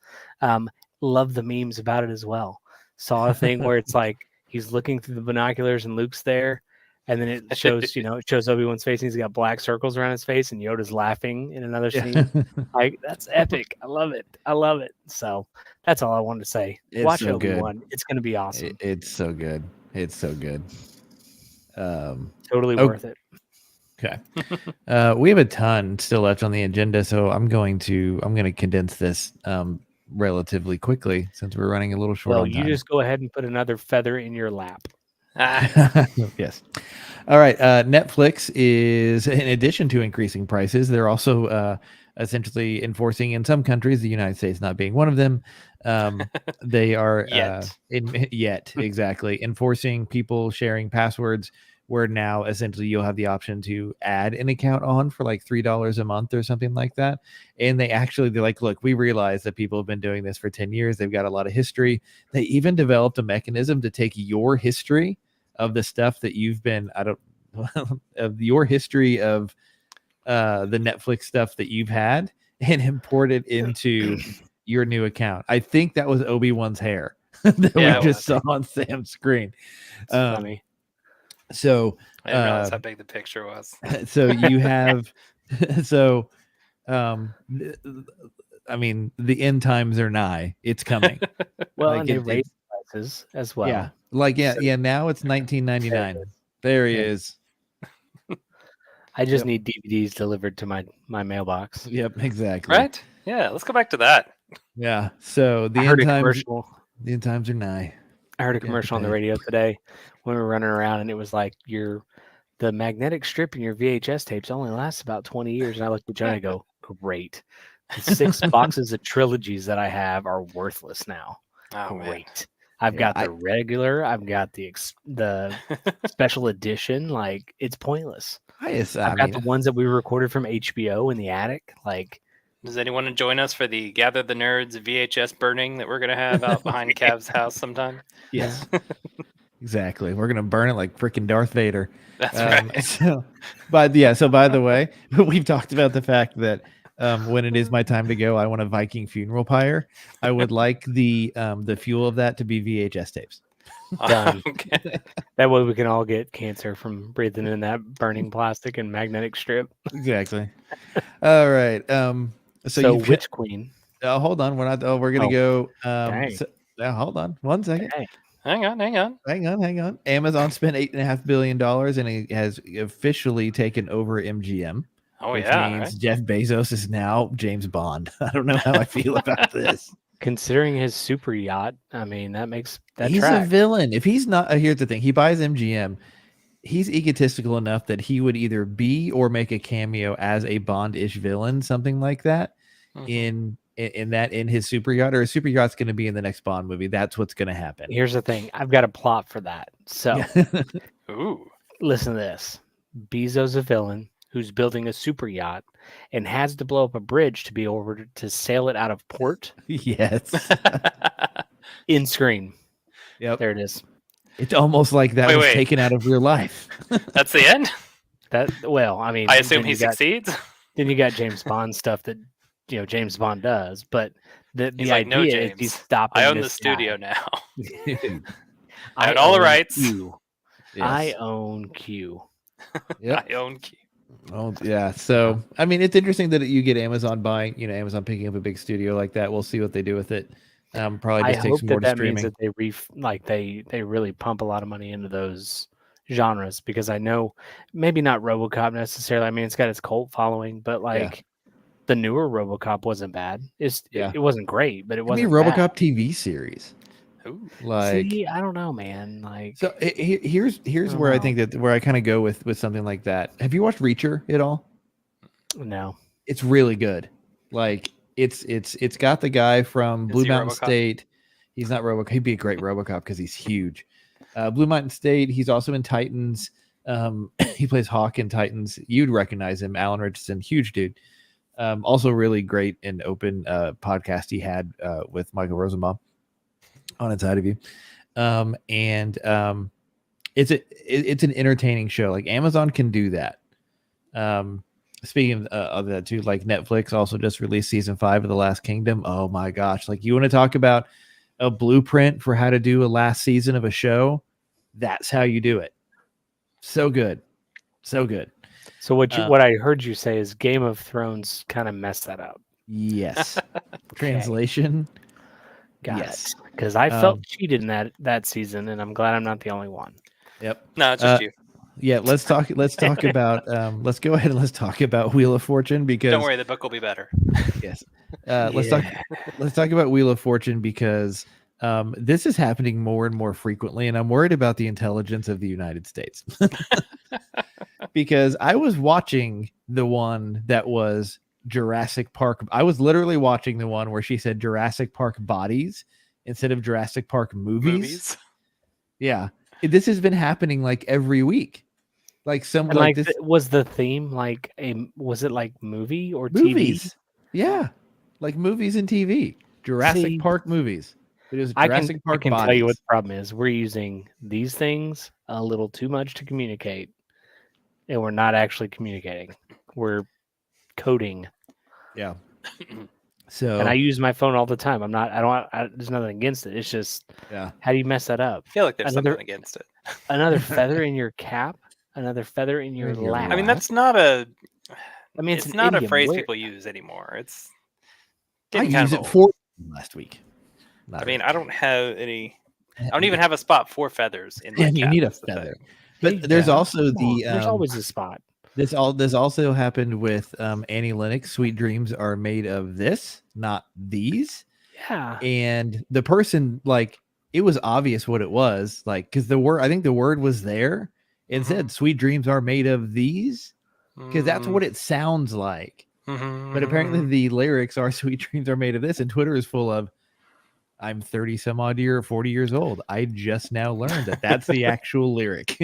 Speaker 2: Love the memes about it as well. Saw a thing where it's like he's looking through the binoculars and Luke's there. And then it shows, it shows Obi-Wan's face and he's got black circles around his face and Yoda's laughing in another scene. Like, that's epic. I love it. I love it. So that's all I wanted to say.
Speaker 1: It's
Speaker 2: Watch
Speaker 1: so good.
Speaker 2: Obi-Wan. It's going to be awesome.
Speaker 1: It's so good. It's so good.
Speaker 2: Totally worth it.
Speaker 1: Okay. We have a ton still left on the agenda, so I'm going to condense this relatively quickly since we're running a little short
Speaker 2: Well,
Speaker 1: on
Speaker 2: you
Speaker 1: time.
Speaker 2: just go ahead and put another feather in your lap.
Speaker 1: Yes. All right. Netflix is, in addition to increasing prices, they're also essentially enforcing in some countries, the United States not being one of them. They are
Speaker 3: Yet.
Speaker 1: exactly enforcing people sharing passwords, where now essentially you'll have the option to add an account on for like $3 a month or something like that. And they're like, look, we realize that people have been doing this for 10 years. They've got a lot of history. They even developed a mechanism to take your history of the stuff that you've been, of your history of the Netflix stuff that you've had and import it into your new account. I think that was Obi-Wan's hair that we just saw on Sam's screen.
Speaker 2: It's funny.
Speaker 1: So
Speaker 3: I didn't realize how big the picture was.
Speaker 1: So you have, I mean, the end times are nigh. It's coming.
Speaker 2: Well, and they raised prices as well.
Speaker 1: Yeah. Now it's $19.99. There he is.
Speaker 2: I just need DVDs delivered to my mailbox.
Speaker 1: Yep, exactly.
Speaker 3: Right? Yeah, let's go back to that.
Speaker 1: Yeah. So the end times are nigh.
Speaker 2: I heard a commercial on the radio today when we were running around, and it was like the magnetic strip in your VHS tapes only lasts about 20 years. And I looked at John and I go, great. The 6 boxes of trilogies that I have are worthless now.
Speaker 3: Oh,
Speaker 2: great.
Speaker 3: man.
Speaker 2: I've got the regular. I've got the special edition. Like, it's pointless. I've got the ones that we recorded from HBO in the attic. Like,
Speaker 3: does anyone want to join us for the Gather the Nerds VHS burning that we're going to have out behind Cav's house sometime?
Speaker 1: Yes. Exactly. We're going to burn it like freaking Darth Vader.
Speaker 3: That's right.
Speaker 1: So by the way, we've talked about the fact that when it is my time to go, I want a Viking funeral pyre. I would like the fuel of that to be VHS tapes.
Speaker 2: Done. Okay. That way we can all get cancer from breathing in that burning plastic and magnetic strip.
Speaker 1: Exactly. All right. So
Speaker 2: Witch Queen.
Speaker 1: Hold on. We're not. Oh, we're gonna go.
Speaker 2: Dang.
Speaker 1: Hold on 1 second.
Speaker 2: Dang.
Speaker 3: Hang on.
Speaker 1: Hang on. Amazon spent $8.5 billion and it has officially taken over MGM.
Speaker 3: Oh
Speaker 1: which
Speaker 3: yeah,
Speaker 1: means
Speaker 3: right?
Speaker 1: Jeff Bezos is now James Bond. I don't know how I feel about this.
Speaker 2: Considering his super yacht, I mean that makes that
Speaker 1: He's a
Speaker 2: track.
Speaker 1: villain. If he's not, here's the thing: he buys MGM. He's egotistical enough that he would either be or make a cameo as a Bond-ish villain, something like that,
Speaker 3: Mhm.
Speaker 1: in his super yacht, or a super yacht's going to be in the next Bond movie. That's what's going to happen.
Speaker 2: Here's the thing: I've got a plot for that. So
Speaker 1: Yeah.
Speaker 3: Ooh.
Speaker 2: listen to this: Bezos a villain who's building a super yacht and has to blow up a bridge to be able to sail it out of port.
Speaker 1: Yes.
Speaker 2: In screen.
Speaker 1: Yep.
Speaker 2: There it is.
Speaker 1: It's almost like that was taken out of real life.
Speaker 3: That's the end?
Speaker 2: That well, I mean,
Speaker 3: I assume
Speaker 2: then
Speaker 3: he
Speaker 2: you got-
Speaker 3: succeeds.
Speaker 2: Then you got James Bond stuff that James Bond does, but the
Speaker 3: He's like, no,
Speaker 2: idea is he's
Speaker 3: James.
Speaker 2: stopping.
Speaker 3: I own the
Speaker 2: this
Speaker 3: studio
Speaker 2: guy.
Speaker 3: now. I own all the
Speaker 2: own
Speaker 3: rights.
Speaker 2: Q.
Speaker 1: Yes.
Speaker 2: I own Q.
Speaker 1: Yep.
Speaker 3: I own Q.
Speaker 1: Oh yeah. So I mean, it's interesting that you get Amazon buying, Amazon picking up a big studio like that. We'll see what they do with it. Probably
Speaker 2: I
Speaker 1: just take
Speaker 2: hope
Speaker 1: some more
Speaker 2: that
Speaker 1: to
Speaker 2: means
Speaker 1: streaming.
Speaker 2: that they really pump a lot of money into those genres, because I know maybe not RoboCop necessarily. I mean, it's got its cult following, but like the newer RoboCop wasn't bad. It wasn't great, but it
Speaker 1: I mean,
Speaker 2: wasn't
Speaker 1: RoboCop
Speaker 2: bad.
Speaker 1: TV series.
Speaker 3: Ooh.
Speaker 1: Like,
Speaker 2: See, I don't know, man. Like,
Speaker 1: so here's
Speaker 2: don't
Speaker 1: where I
Speaker 2: know.
Speaker 1: think that where I kind of go with something like that. Have you watched Reacher at all?
Speaker 2: no.
Speaker 1: It's really good. Like it's got the guy from
Speaker 3: Is
Speaker 1: Blue
Speaker 3: he
Speaker 1: Mountain
Speaker 3: RoboCop?
Speaker 1: State. He's not RoboCop. He'd be a great RoboCop because he's huge. Blue Mountain State. He's also in Titans. He plays Hawk in Titans. You'd recognize him, Alan Richardson, huge dude. Also really great and open podcast he had with Michael Rosenbaum on Inside of You. It's an entertaining show. Like Amazon can do that. Speaking of that too, like Netflix also just released season 5 of The Last Kingdom. Oh my gosh. Like, you want to talk about a blueprint for how to do a last season of a show? That's how you do it. So good. So good.
Speaker 2: So what I heard you say is Game of Thrones kind of messed that up.
Speaker 1: Yes. Translation.
Speaker 2: Got
Speaker 1: Yes.
Speaker 2: it. Because I felt cheated in that season, and I'm glad I'm not the only one.
Speaker 1: Yep.
Speaker 3: No, it's just you.
Speaker 1: Yeah, let's talk about let's go ahead and let's talk about Wheel of Fortune, because
Speaker 3: Don't worry, the book will be better.
Speaker 1: yes. Let's talk about Wheel of Fortune, because this is happening more and more frequently, and I'm worried about the intelligence of the United States. Because I was watching the one that was Jurassic Park. I was literally watching the one where she said Jurassic Park bodies instead of Jurassic Park movies. Yeah. This has been happening like every week. Like some
Speaker 2: And
Speaker 1: like this
Speaker 2: was the theme like was it like movie or
Speaker 1: movies.
Speaker 2: TV?
Speaker 1: Yeah. Like movies and TV. Jurassic Park movies. It was Jurassic Park
Speaker 2: I can
Speaker 1: bodies.
Speaker 2: tell you what the problem is. We're using these things a little too much to communicate, and we're not actually communicating. We're coding.
Speaker 1: Yeah. So
Speaker 2: and I use my phone all the time. There's nothing against it. It's just,
Speaker 1: yeah.
Speaker 2: how do you mess that up?
Speaker 3: I feel like there's something against it.
Speaker 2: Another feather in your cap, another feather in your lap.
Speaker 3: I mean, that's not a.
Speaker 2: I mean,
Speaker 3: it's not a phrase people use anymore. It's.
Speaker 1: I used it for last week.
Speaker 3: I mean, I don't have any. I don't even have a spot for feathers in my cap.
Speaker 1: You need a feather. But there's also the.
Speaker 2: There's always a spot.
Speaker 1: This also happened with Annie Lennox. Sweet dreams are made of this, not these.
Speaker 2: Yeah.
Speaker 1: And the person, like, it was obvious what it was, like, because I think the word was there. It said sweet dreams are made of these, because that's what it sounds like. But apparently the lyrics are sweet dreams are made of this, and Twitter is full of, I'm 30 some odd 40 years old. I just now learned that that's the actual lyric.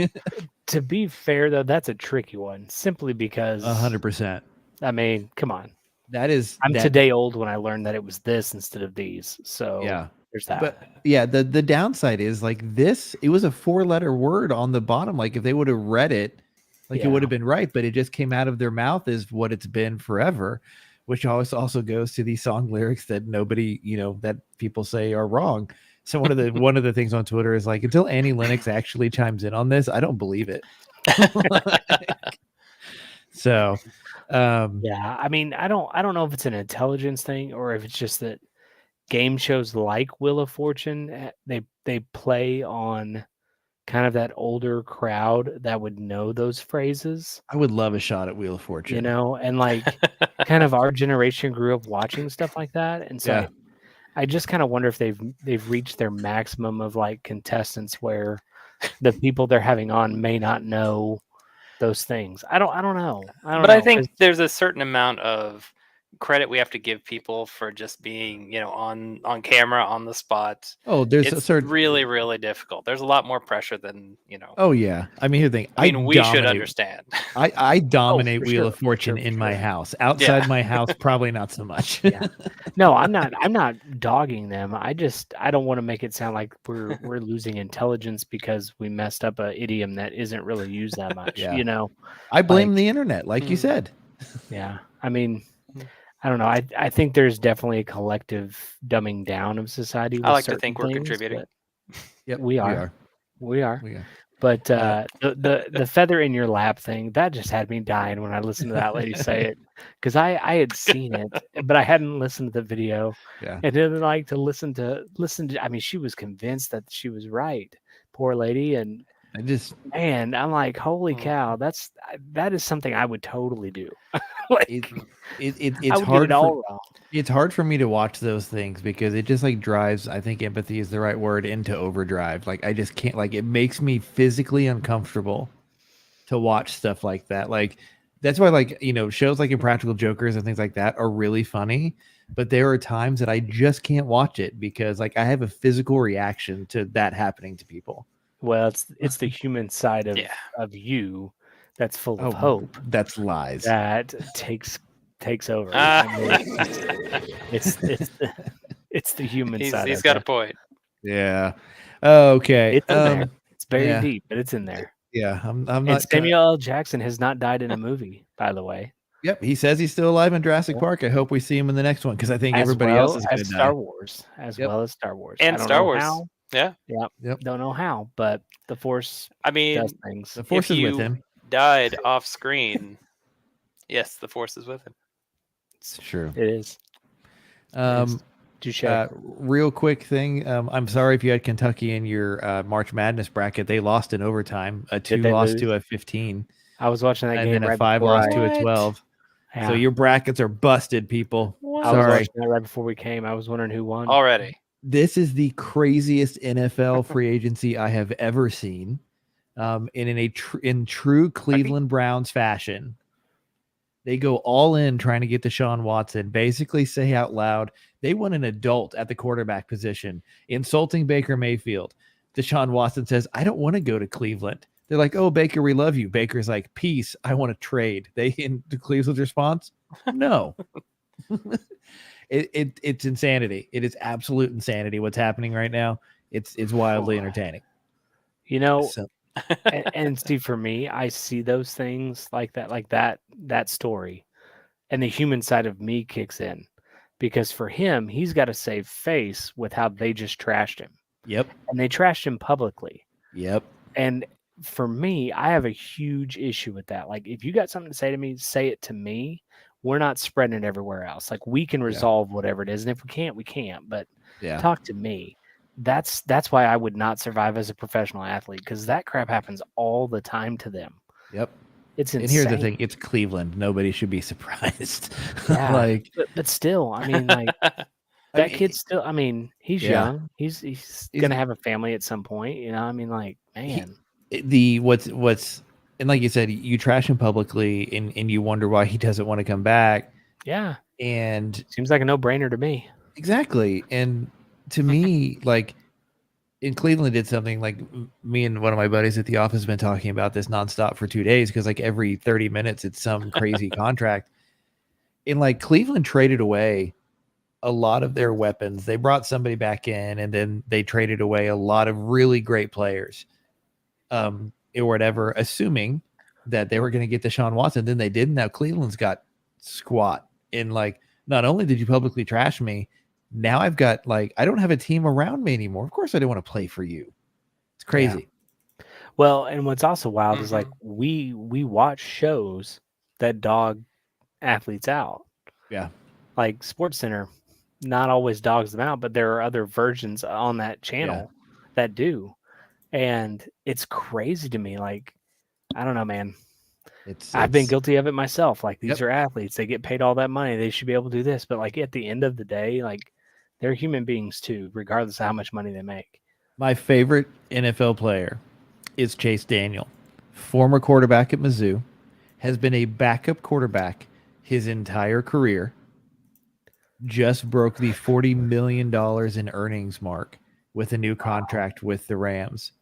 Speaker 2: To be fair, though, that's a tricky one, simply because
Speaker 1: 100%.
Speaker 2: I mean, come on.
Speaker 1: I'm
Speaker 2: today old when I learned that it was this instead of these. So
Speaker 1: yeah,
Speaker 2: there's that.
Speaker 1: But yeah, the downside is, like, this, it was a 4-letter word on the bottom. Like, if they would have read it, like, it would have been right, but it just came out of their mouth as what it's been forever, which also goes to these song lyrics that nobody, that people say are wrong. So one of the things on Twitter is like, until Annie Lennox actually chimes in on this, I don't believe it. So
Speaker 2: yeah, I mean, I don't know if it's an intelligence thing or if it's just that game shows like Wheel of Fortune, they play on kind of that older crowd that would know those phrases,
Speaker 1: I would love a shot at Wheel of Fortune.
Speaker 2: and like kind of our generation grew up watching stuff like that, and so
Speaker 1: Yeah.
Speaker 2: I just kind of wonder if they've reached their maximum of like contestants where the people they're having on may not know those things. I don't know.
Speaker 3: But I think there's a certain amount of credit we have to give people for just being, on camera, on the spot.
Speaker 1: Oh, there's a
Speaker 3: It's
Speaker 1: certain
Speaker 3: really, really difficult. There's a lot more pressure than,
Speaker 1: Oh yeah. I mean, here's the thing.
Speaker 3: I mean, we should understand.
Speaker 1: I dominate
Speaker 2: for
Speaker 1: Wheel
Speaker 2: sure,
Speaker 1: of Fortune
Speaker 2: for
Speaker 1: in my
Speaker 2: sure.
Speaker 1: house. Outside my house, probably not so much.
Speaker 2: Yeah. No, I'm not dogging them. I don't want to make it sound like we're losing intelligence because we messed up a idiom that isn't really used that much.
Speaker 1: Yeah. I blame
Speaker 2: like-
Speaker 1: the internet, like you said.
Speaker 2: Yeah. I mean, I don't know. I think there's definitely a collective dumbing down of society.
Speaker 3: I
Speaker 2: with
Speaker 3: like to
Speaker 2: certain
Speaker 3: think we're
Speaker 2: things,
Speaker 3: contributing.
Speaker 2: but
Speaker 1: Yep,
Speaker 2: we are.
Speaker 1: We are.
Speaker 2: But the feather in your lap thing, that just had me dying when I listened to that lady say it, because I had seen it, but I hadn't listened to the video.
Speaker 1: Yeah.
Speaker 2: And then like to listen to. I mean, she was convinced that she was right. Poor lady, and man, I'm like, holy cow, that is something I would totally do. Like,
Speaker 1: it's
Speaker 2: I would
Speaker 1: hard
Speaker 2: get it all wrong.
Speaker 1: It's hard for me to watch those things because it just like drives, I think empathy is the right word, into overdrive. Like I just can't, like, it makes me physically uncomfortable to watch stuff like that. Like that's why, like, shows like Impractical Jokers and things like that are really funny, but there are times that I just can't watch it because like I have a physical reaction to that happening to people.
Speaker 2: Well, it's the human side of you that's full of hope.
Speaker 1: That's lies.
Speaker 2: That takes over. I mean, it's the human side.
Speaker 3: He's got a point.
Speaker 1: Yeah. Okay.
Speaker 2: It's in there. It's buried deep, but it's in there.
Speaker 1: Yeah. I'm not.
Speaker 2: And Samuel L. Jackson has not died in a movie, by the way.
Speaker 1: Yep, he says he's still alive in Jurassic Park. I hope we see him in the next one because I think everybody else is going to die.
Speaker 2: Star Wars, well as Star Wars,
Speaker 3: and Star Wars.
Speaker 2: How.
Speaker 3: Yeah.
Speaker 2: Yep. Don't know how, but the Force.
Speaker 3: I mean,
Speaker 2: does things.
Speaker 1: The Force is with him.
Speaker 3: Died off screen. Yes, the Force is with him.
Speaker 1: It's true.
Speaker 2: It is.
Speaker 1: Real quick thing. I'm sorry if you had Kentucky in your March Madness bracket. They lost in overtime. A 2 lost to a 15.
Speaker 2: I was watching that game.
Speaker 1: And then a 5 lost to a 12. Yeah. So your brackets are busted, people.
Speaker 2: What? I was watching that right before we came. I was wondering who won.
Speaker 3: Already.
Speaker 1: This is the craziest NFL free agency I have ever seen. In true Cleveland Browns fashion, they go all in trying to get Deshaun Watson, basically say out loud they want an adult at the quarterback position, insulting Baker Mayfield. Deshaun Watson says, I don't want to go to Cleveland. They're like, oh, Baker, we love you. Baker's like, peace, I want to trade. In Cleveland's response, no. It's insanity. It is absolute insanity what's happening right now. It's wildly entertaining.
Speaker 2: And Steve, for me, I see those things like that story, and the human side of me kicks in, because for him, he's got to save face with how they just trashed him.
Speaker 1: Yep.
Speaker 2: And they trashed him publicly.
Speaker 1: Yep.
Speaker 2: And for me, I have a huge issue with that. Like, if you got something to say to me, say it to me. We're not spreading it everywhere else. Like, we can resolve whatever it is. And if we can't, we can't. But talk to me. That's why I would not survive as a professional athlete, because that crap happens all the time to them.
Speaker 1: Yep.
Speaker 2: It's insane.
Speaker 1: And here's the thing. It's Cleveland. Nobody should be surprised.
Speaker 2: Yeah, but still, I mean, like, that kid's still, I mean, he's young. He's going to have a family at some point. I mean, like, man.
Speaker 1: What's and like you said, you trash him publicly and you wonder why he doesn't want to come back.
Speaker 2: Yeah.
Speaker 1: And
Speaker 2: seems like a no-brainer to me.
Speaker 1: Exactly. And to me, like, in Cleveland did something, like, me and one of my buddies at the office have been talking about this nonstop for 2 days, because like every 30 minutes it's some crazy contract. And like Cleveland traded away a lot of their weapons. They brought somebody back in, and then they traded away a lot of really great players. Or whatever, assuming that they were going to get Deshaun Watson. Then they didn't. Now Cleveland's got squat. And like, not only did you publicly trash me, now I've got, like, I don't have a team around me anymore. Of course I don't want to play for you. It's crazy.
Speaker 2: Yeah. Well, and what's also wild is like we watch shows that dog athletes out.
Speaker 1: Yeah.
Speaker 2: Like SportsCenter, not always dogs them out, but there are other versions on that channel that do. And it's crazy to me. Like, I don't know, man. I've been guilty of it myself. Like, these are athletes. They get paid all that money. They should be able to do this. But like at the end of the day, like they're human beings too, regardless of how much money they make.
Speaker 1: My favorite NFL player is Chase Daniel, former quarterback at Mizzou, has been a backup quarterback his entire career, just broke the $40 million in earnings mark with a new contract with the Rams.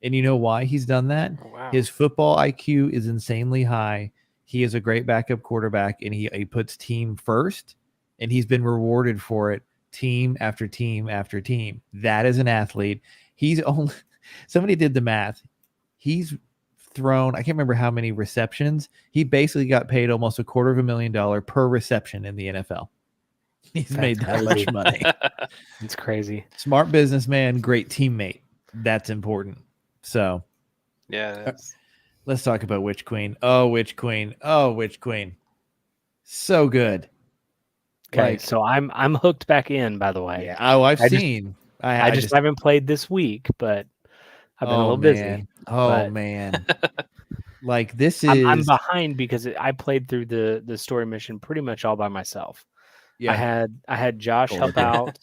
Speaker 1: And you know why he's done that?
Speaker 3: Wow.
Speaker 1: His football IQ is insanely high. He is a great backup quarterback, and he puts team first, and he's been rewarded for it team after team after team. That is an athlete. He's only somebody did the math. He's thrown, I can't remember how many receptions. He basically got paid almost $250,000 per reception in the NFL. He's made that much money.
Speaker 2: It's crazy.
Speaker 1: Smart businessman, great teammate. That's important. So,
Speaker 3: yeah.
Speaker 1: Let's talk about Witch Queen. Oh, Witch Queen. Oh, Witch Queen. So good.
Speaker 2: Okay,
Speaker 1: Like,
Speaker 2: so I'm hooked back in, by the way.
Speaker 1: Yeah. Oh, I
Speaker 2: just haven't played this week, but I've been a little busy.
Speaker 1: Oh man. Like this is
Speaker 2: I'm behind because I played through the story mission pretty much all by myself.
Speaker 1: Yeah.
Speaker 2: I had Josh help out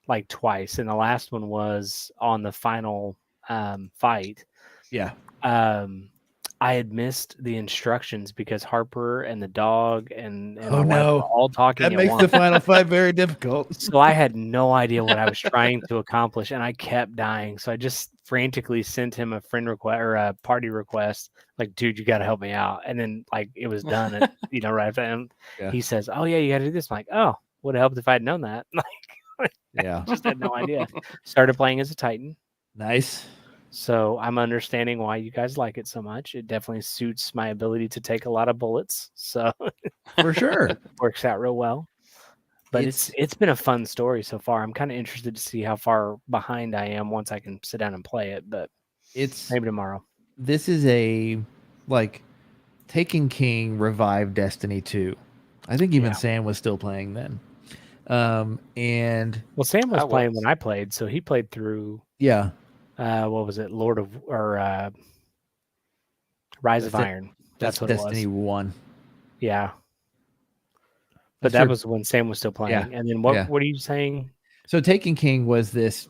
Speaker 2: like twice, and the last one was on the final fight.
Speaker 1: Yeah.
Speaker 2: I had missed the instructions because Harper and the dog and
Speaker 1: Oh,
Speaker 2: my wife
Speaker 1: no.
Speaker 2: were all talking
Speaker 1: That
Speaker 2: at
Speaker 1: makes
Speaker 2: once.
Speaker 1: the final fight very difficult.
Speaker 2: So I had no idea what I was trying to accomplish, and I kept dying. So I just frantically sent him a friend request or a party request, like, "Dude, you got to help me out." And then like it was done, and right after him, he says, "Oh yeah, you got to do this." I'm like, "Oh, would have helped if I'd known that."
Speaker 1: Yeah.
Speaker 2: Just had no idea. Started playing as a Titan.
Speaker 1: Nice.
Speaker 2: So I'm understanding why you guys like it so much. It definitely suits my ability to take a lot of bullets. So
Speaker 1: For sure.
Speaker 2: works out real well. But it's been a fun story so far. I'm kind of interested to see how far behind I am once I can sit down and play it. But
Speaker 1: it's
Speaker 2: maybe tomorrow.
Speaker 1: This is a like Taken King revived Destiny 2. I think even Sam was still playing then. And
Speaker 2: well, Sam was playing when I played, so he played through.
Speaker 1: Yeah.
Speaker 2: What was it? Rise of Iron. That's what
Speaker 1: Destiny
Speaker 2: it was.
Speaker 1: 1.
Speaker 2: Yeah. But that was when Sam was still playing. Yeah. And then what are you saying?
Speaker 1: So Taken King was this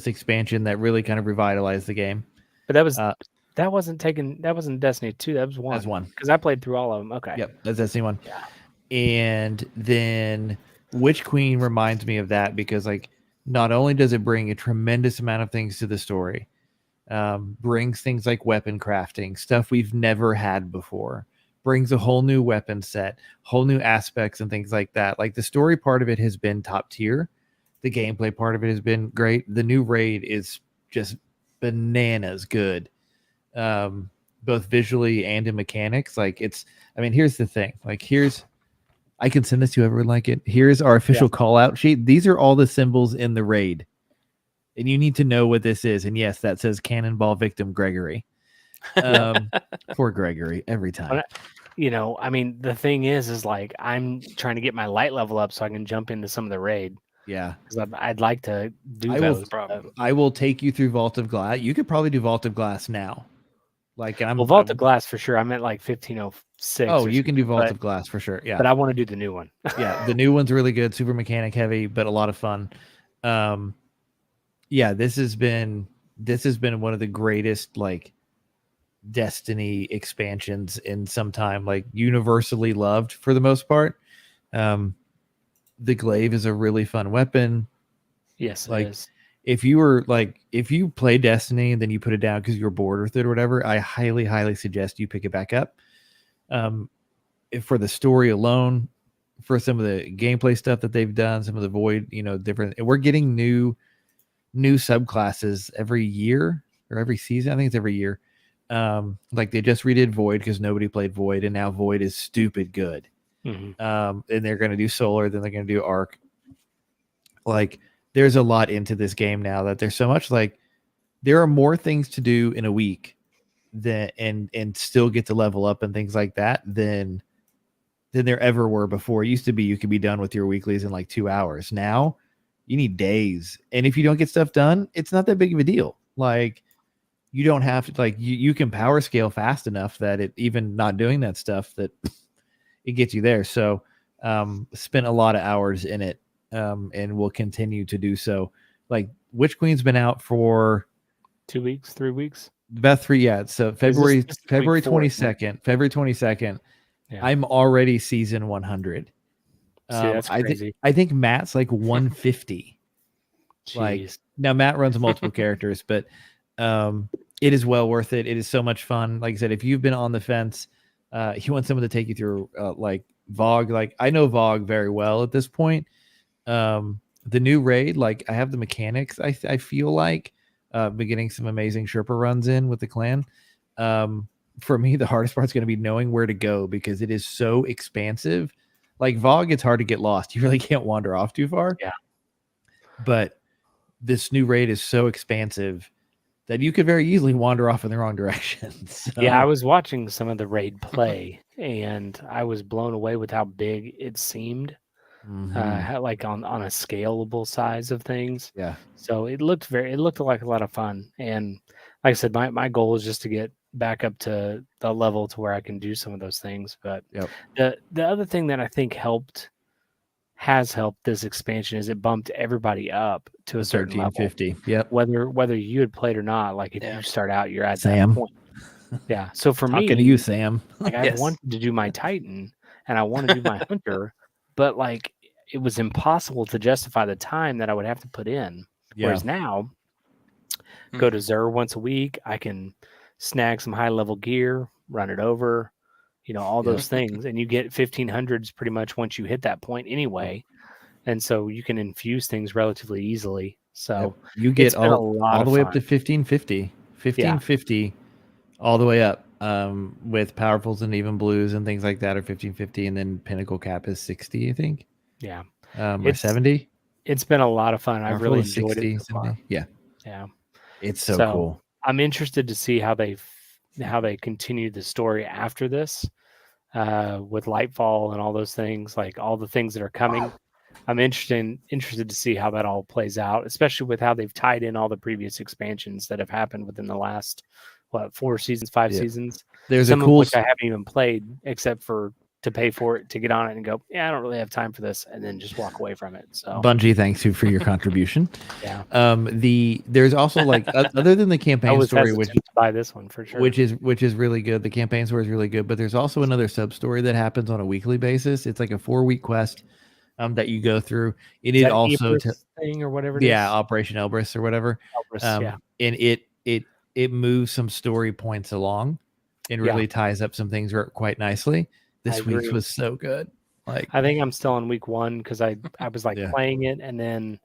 Speaker 1: expansion that really kind of revitalized the game.
Speaker 2: But that wasn't Destiny 2. That was 1.
Speaker 1: That's 1.
Speaker 2: Because I played through all of them. Okay.
Speaker 1: Yep, that's Destiny 1.
Speaker 2: Yeah.
Speaker 1: And then Witch Queen reminds me of that because like not only does it bring a tremendous amount of things to the story, brings things like weapon crafting, stuff we've never had before, brings a whole new weapon set, whole new aspects and things like that. Like the story part of it has been top tier. The gameplay part of it has been great. The new raid is just bananas good, both visually and in mechanics. Like here's the thing. Like I can send this to whoever would like it. Here's our official call out sheet. These are all the symbols in the raid. And you need to know what this is. And yes, that says Cannonball Victim Gregory. Poor Gregory every time.
Speaker 2: The thing is like I'm trying to get my light level up so I can jump into some of the raid.
Speaker 1: Yeah.
Speaker 2: Because I'd like to do those.
Speaker 1: I will take you through Vault of Glass. You could probably do Vault of Glass now.
Speaker 2: Vault of Glass for sure. I'm at like 1506.
Speaker 1: Oh, you can do Vault of Glass for sure. Yeah.
Speaker 2: But I want to do the new one.
Speaker 1: Yeah, the new one's really good, super mechanic heavy, but a lot of fun. This has been one of the greatest like Destiny expansions in some time, like universally loved for the most part. The glaive is a really fun weapon.
Speaker 2: Yes,
Speaker 1: like
Speaker 2: it is.
Speaker 1: if you play Destiny and then you put it down because you're bored with it or whatever, I highly, highly suggest you pick it back up. For the story alone, for some of the gameplay stuff that they've done, some of the Void, different. We're getting new subclasses every year or every season. I think it's every year. Like they just redid Void because nobody played Void, and now Void is stupid good.
Speaker 2: Mm-hmm.
Speaker 1: And they're going to do Solar, then they're going to do Arc. Like there's a lot into this game now that there's so much like there are more things to do in a week and still get to level up and things like that than than there ever were before. It used to be you could be done with your weeklies in like 2 hours. Now you need days. And if you don't get stuff done, it's not that big of a deal. Like you don't have to, like, you can power scale fast enough that it, even not doing that stuff, that it gets you there. So spent a lot of hours in it, and will continue to do so. Like Witch Queen's been out for
Speaker 2: 2 weeks, 3 weeks.
Speaker 1: about 3. Yeah. So February
Speaker 2: this is week 4, isn't it?
Speaker 1: 22nd, February 22nd.
Speaker 2: Yeah.
Speaker 1: I'm already season 100.
Speaker 2: See, that's crazy.
Speaker 1: I think Matt's like 150. Like
Speaker 2: Jeez.
Speaker 1: now Matt runs multiple characters, but it is well worth it. It is so much fun. Like I said, if you've been on the fence, you want someone to take you through like Vogue. Like I know Vogue very well at this point. The new raid, like I have the mechanics. I feel like been getting some amazing Sherpa runs in with the clan. For me, the hardest part is going to be knowing where to go because it is so expansive. Like Vogue, it's hard to get lost. You really can't wander off too far.
Speaker 2: Yeah.
Speaker 1: But this new raid is so expansive that you could very easily wander off in the wrong direction. So,
Speaker 2: Yeah, I was watching some of the raid play, and I was blown away with how big it seemed. Like on a scalable size of things.
Speaker 1: yeah.
Speaker 2: So it looked like a lot of fun. And like I said, my goal is just to get back up to the level to where I can do some of those things. But
Speaker 1: Yep.
Speaker 2: the other thing that I think has helped this expansion is it bumped everybody up to a certain level.
Speaker 1: 1350. Yep.
Speaker 2: Whether you had played or not, like if you start out, you're at
Speaker 1: Sam.
Speaker 2: that point. Yeah. So for me,
Speaker 1: Talking to you, Sam.
Speaker 2: like I wanted to do my Titan and I want to do my Hunter, but like it was impossible to justify the time that I would have to put in.
Speaker 1: Yeah.
Speaker 2: Whereas now, go to Xur once a week. I can snag some high level gear, run it over, all those things, and you get 1500s pretty much once you hit that point anyway. And so you can infuse things relatively easily. So
Speaker 1: you get
Speaker 2: it's been a
Speaker 1: all
Speaker 2: lot
Speaker 1: the
Speaker 2: of
Speaker 1: way up
Speaker 2: fun.
Speaker 1: to 1550, all the way up. With powerfuls and even blues and things like that are 1550, and then pinnacle cap is 60, I think.
Speaker 2: Yeah.
Speaker 1: Or 70.
Speaker 2: It's been a lot of fun. I've really
Speaker 1: Powerful is
Speaker 2: enjoyed it so far.
Speaker 1: 70. Yeah.
Speaker 2: Yeah.
Speaker 1: It's so cool.
Speaker 2: I'm interested to see how they continue the story after this, with Lightfall and all those things, like all the things that are coming. I'm interested to see how that all plays out, especially with how they've tied in all the previous expansions that have happened within the last 4 seasons, 5 seasons.
Speaker 1: There's
Speaker 2: some
Speaker 1: a cool
Speaker 2: of which I haven't even played except for to pay for it, to get on it and go, yeah, I don't really have time for this, and then just walk away from it. So
Speaker 1: Bungie, thanks you for your contribution.
Speaker 2: Yeah.
Speaker 1: There's also like other than the campaign story, which
Speaker 2: to buy this one for sure,
Speaker 1: which is really good. The campaign story is really good, but there's also another sub story that happens on a weekly basis. It's like a 4-week quest that you go through. It is also
Speaker 2: thing or whatever. It is?
Speaker 1: Operation Elbrus or whatever.
Speaker 2: Elbrus,
Speaker 1: And it moves some story points along and really ties up some things quite nicely. This week's was so good. Like
Speaker 2: I think I'm still on week 1 because I was like playing it and then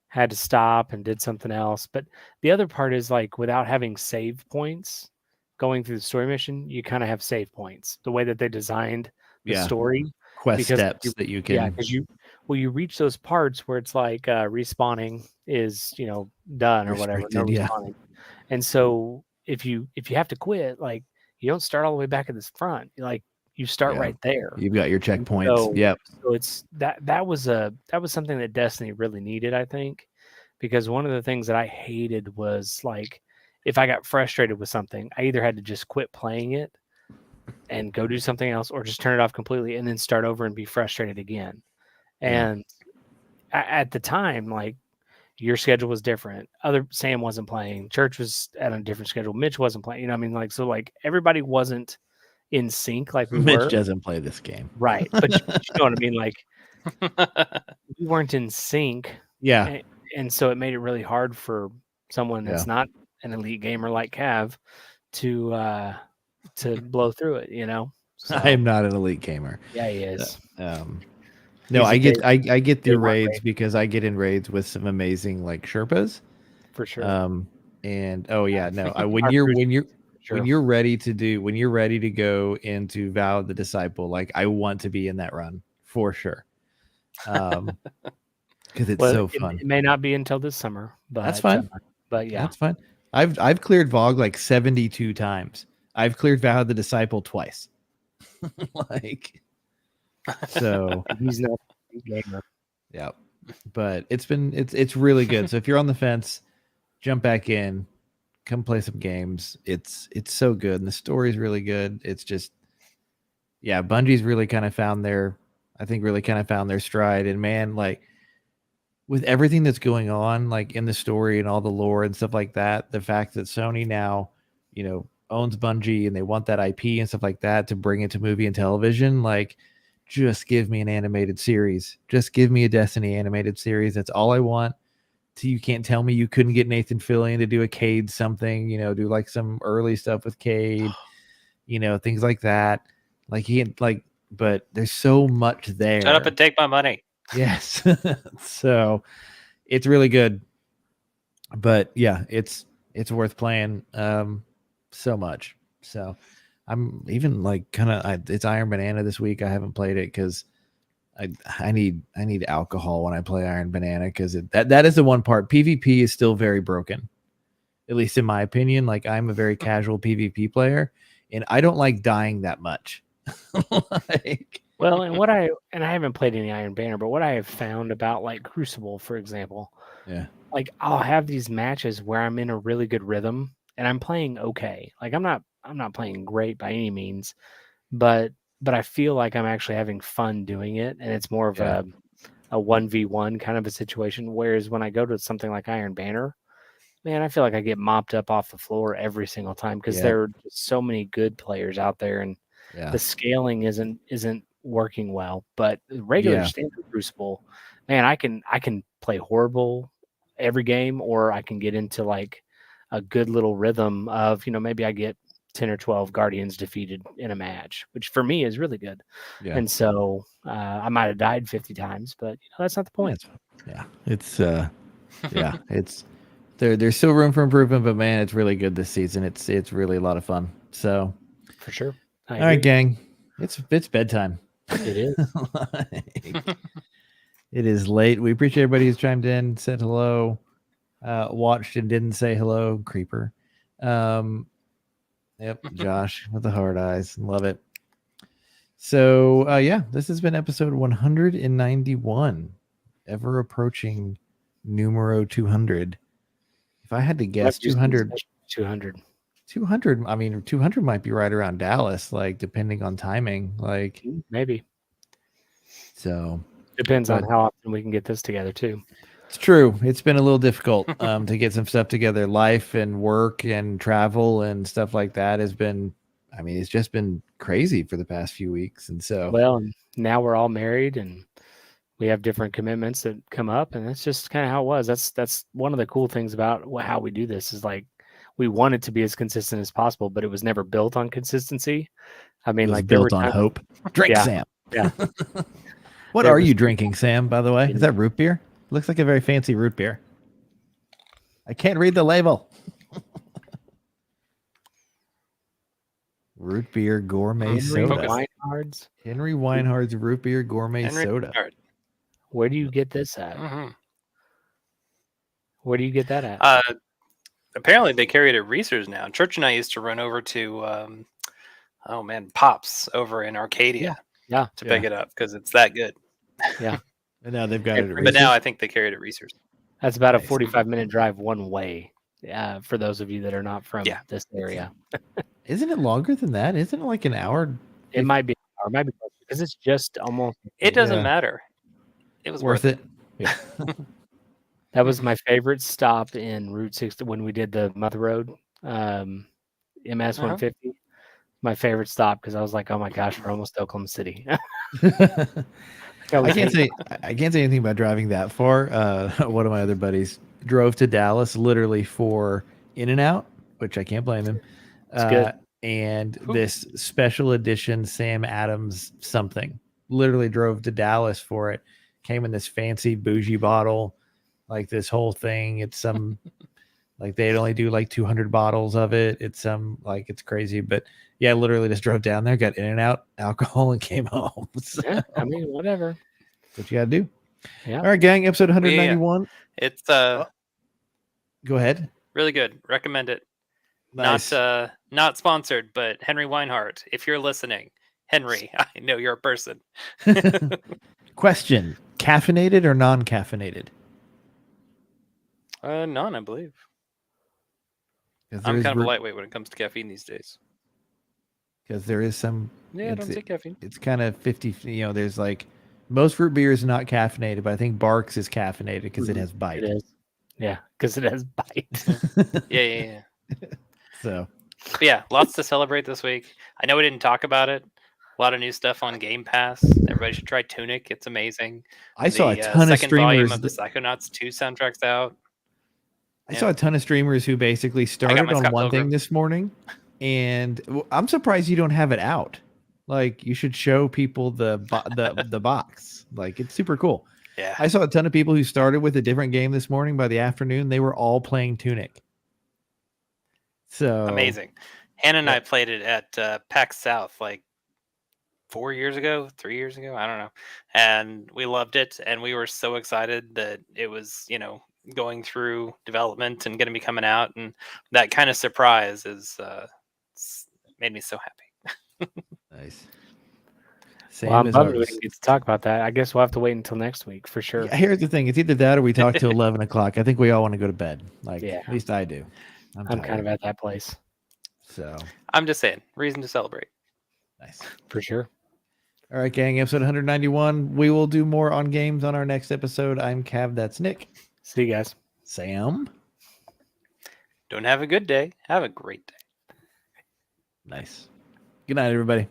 Speaker 2: had to stop and did something else. But the other part is like without having save points going through the story mission, you kind of have save points. The way that they designed the story,
Speaker 1: quest steps that you can.
Speaker 2: Yeah, because you reach those parts where it's like respawning is done or whatever. No respawning. And so if you have to quit, like you don't start all the way back at this front. You start right there.
Speaker 1: You've got your checkpoints.
Speaker 2: So it's that was something that Destiny really needed, I think, because one of the things that I hated was like if I got frustrated with something, I either had to just quit playing it and go do something else, or just turn it off completely and then start over and be frustrated again. And at the time, like your schedule was different. Sam wasn't playing. Church was at a different schedule. Mitch wasn't playing. So like everybody wasn't in sync like we
Speaker 1: Mitch
Speaker 2: were.
Speaker 1: doesn't play this game.
Speaker 2: Right. But you know what I mean? Like we weren't in sync.
Speaker 1: Yeah.
Speaker 2: And so it made it really hard for someone that's not an elite gamer like Cav to blow through it, So,
Speaker 1: I am not an elite gamer.
Speaker 2: Yeah, he is.
Speaker 1: No, I get the raids because I get in raids with some amazing like Sherpas.
Speaker 2: For sure.
Speaker 1: And when you're ready to go into Vow of the Disciple, like I want to be in that run for sure. Because it's so fun.
Speaker 2: It may not be until this summer, but
Speaker 1: that's fine.
Speaker 2: But yeah,
Speaker 1: that's fine. I've cleared Vogue like 72 times. I've cleared Vow of the Disciple twice. Like So
Speaker 2: He's not a gamer.
Speaker 1: yeah, but it's really good. So if you're on the fence, jump back in, come play some games. It's so good, and the story's really good. It's just yeah, Bungie's really kind of found their stride. And man, like with everything that's going on, like in the story and all the lore and stuff like that, the fact that Sony now, owns Bungie and they want that IP and stuff like that to bring it to movie and television, like just give me an animated series. Just give me a Destiny animated series. That's all I want. So you can't tell me you couldn't get Nathan Fillion to do a Cade something, do like some early stuff with Cade, things like that. Like but there's so much there.
Speaker 3: Shut up and take my money.
Speaker 1: Yes. So it's really good. But yeah, it's worth playing so much. So I'm even like it's Iron Banana this week. I haven't played it because I need alcohol when I play Iron Banana, because that is the one part. PvP is still very broken, at least in my opinion. Like I'm a very casual PvP player, and I don't like dying that much.
Speaker 2: Well, and I haven't played any Iron Banner, but what I have found about like Crucible, for example,
Speaker 1: yeah,
Speaker 2: like I'll have these matches where I'm in a really good rhythm and I'm playing okay. Like I'm not playing great by any means, but I feel like I'm actually having fun doing it, and it's more of a 1v1 kind of a situation. Whereas when I go to something like Iron Banner, man, I feel like I get mopped up off the floor every single time because there are just so many good players out there, and the scaling isn't working well. But regular standard Crucible, man, I can play horrible every game, or I can get into like a good little rhythm of, maybe I get 10 or 12 Guardians defeated in a match, which for me is really good.
Speaker 1: Yeah.
Speaker 2: And so I might have died 50 times, but that's not the point.
Speaker 1: Yeah. It's it's there's still room for improvement, but man, it's really good this season. It's really a lot of fun. So
Speaker 2: for sure.
Speaker 1: All right, gang. It's bedtime.
Speaker 2: It is.
Speaker 1: It is late. We appreciate everybody who's chimed in, said hello, watched and didn't say hello. Creeper. Yep, Josh with the hard eyes. Love it. So this has been episode 191, ever approaching numero 200. If I had to guess, 200. 200. I mean, 200 might be right around Dallas, like depending on timing, like
Speaker 2: maybe.
Speaker 1: So
Speaker 2: depends on how often we can get this together too.
Speaker 1: It's true. It's been a little difficult to get some stuff together. Life and work and travel and stuff like that has been, I mean, it's just been crazy for the past few weeks. And so,
Speaker 2: well, now we're all married and we have different commitments that come up, and that's just kind of how it was. That's one of the cool things about how we do this is like we want it to be as consistent as possible, but it was never built on consistency. I mean, like
Speaker 1: built on hope. Drink, Sam.
Speaker 2: Yeah.
Speaker 1: What are you drinking, Sam, by the way? Is that root beer? Looks like a very fancy root beer. I can't read the label. Root beer gourmet soda. Henry Weinhard's root beer gourmet soda.
Speaker 2: Where do you get this at?
Speaker 3: Mm-hmm.
Speaker 2: Where do you get that at?
Speaker 3: Apparently they carry it at Reese's now. Church and I used to run over to, Pops over in Arcadia.
Speaker 2: Yeah.
Speaker 3: To pick it up because it's that good.
Speaker 2: Yeah.
Speaker 1: And now they've got it at Reese's.
Speaker 3: But now I think they carry it at Reese's.
Speaker 2: That's about a 45-minute drive one way. For those of you that are not from this area.
Speaker 1: Isn't it longer than that? Isn't it like an hour?
Speaker 2: It might be an hour, might be because it's just almost.
Speaker 3: It doesn't matter. It was worth it.
Speaker 1: Yeah.
Speaker 2: That was my favorite stop in Route 60 when we did the Mother Road, MS 150. My favorite stop because I was like, oh my gosh, we're almost to Oklahoma City.
Speaker 1: I can't say anything about driving that far. One of my other buddies drove to Dallas literally for In-N-Out, which I can't blame him.
Speaker 2: It's good.
Speaker 1: And this special edition Sam Adams something. Literally drove to Dallas for it. Came in this fancy bougie bottle, like this whole thing. It's some like they'd only do like 200 bottles of it. It's some like it's crazy, but yeah, literally just drove down there, got In-N-Out alcohol, and came home. So,
Speaker 2: yeah, I mean, whatever.
Speaker 1: What you gotta do.
Speaker 2: Yeah.
Speaker 1: All right, gang. Episode 191.
Speaker 3: Yeah. It's
Speaker 1: go ahead.
Speaker 3: Really good. Recommend it.
Speaker 1: Nice.
Speaker 3: Not sponsored, but Henry Weinhardt, if you're listening, Henry, I know you're a person.
Speaker 1: Question: caffeinated or non-caffeinated?
Speaker 3: None, I believe.
Speaker 1: 'Cause
Speaker 3: I'm
Speaker 1: there's
Speaker 3: kind of a
Speaker 1: ru-
Speaker 3: lightweight when it comes to caffeine these days.
Speaker 1: because there is some.
Speaker 3: Yeah, I don't
Speaker 1: It's,
Speaker 3: take caffeine.
Speaker 1: it's kind of 50. There's like most root beer is not caffeinated, but I think Barks is caffeinated because it has bite.
Speaker 2: It is. Yeah, because it has bite.
Speaker 3: Yeah.
Speaker 1: So
Speaker 3: But yeah, lots to celebrate this week. I know we didn't talk about it. A lot of new stuff on Game Pass. Everybody should try Tunic. It's amazing.
Speaker 1: I saw a ton of
Speaker 3: second volume
Speaker 1: streamers.
Speaker 3: of the Psychonauts 2 soundtrack's out.
Speaker 1: I saw a ton of streamers who basically started
Speaker 3: my
Speaker 1: on
Speaker 3: Scott
Speaker 1: one
Speaker 3: Pilgrim.
Speaker 1: thing this morning, and I'm surprised you don't have it out. Like you should show people the box. Like it's super cool.
Speaker 3: Yeah.
Speaker 1: I saw a ton of people who started with a different game this morning. By the afternoon, they were all playing Tunic. So
Speaker 3: Amazing. Hannah and I played it at PAX South like 3 years ago, I don't know. And we loved it, and we were so excited that it was, going through development and going to be coming out, and that kind of surprise made me so happy.
Speaker 1: nice.
Speaker 2: Well, I'm
Speaker 1: as
Speaker 2: bummed we
Speaker 1: ours.
Speaker 2: didn't get to talk about that. I guess we'll have to wait until next week for sure.
Speaker 1: Yeah, here's the thing: it's either that or we talk till 11 o'clock. I think we all want to go to bed. Like,
Speaker 2: Yeah.
Speaker 1: at least I do.
Speaker 2: I'm kind
Speaker 1: tired.
Speaker 2: of at that place
Speaker 1: So
Speaker 3: I'm just saying, reason to celebrate.
Speaker 1: nice.
Speaker 2: for sure.
Speaker 1: All right, gang. Episode 191. We will do more on games on our next episode. I'm Cav. That's Nick.
Speaker 2: See you guys.
Speaker 1: Sam.
Speaker 3: Don't have a good day. Have a great day.
Speaker 1: Nice. Good night, everybody.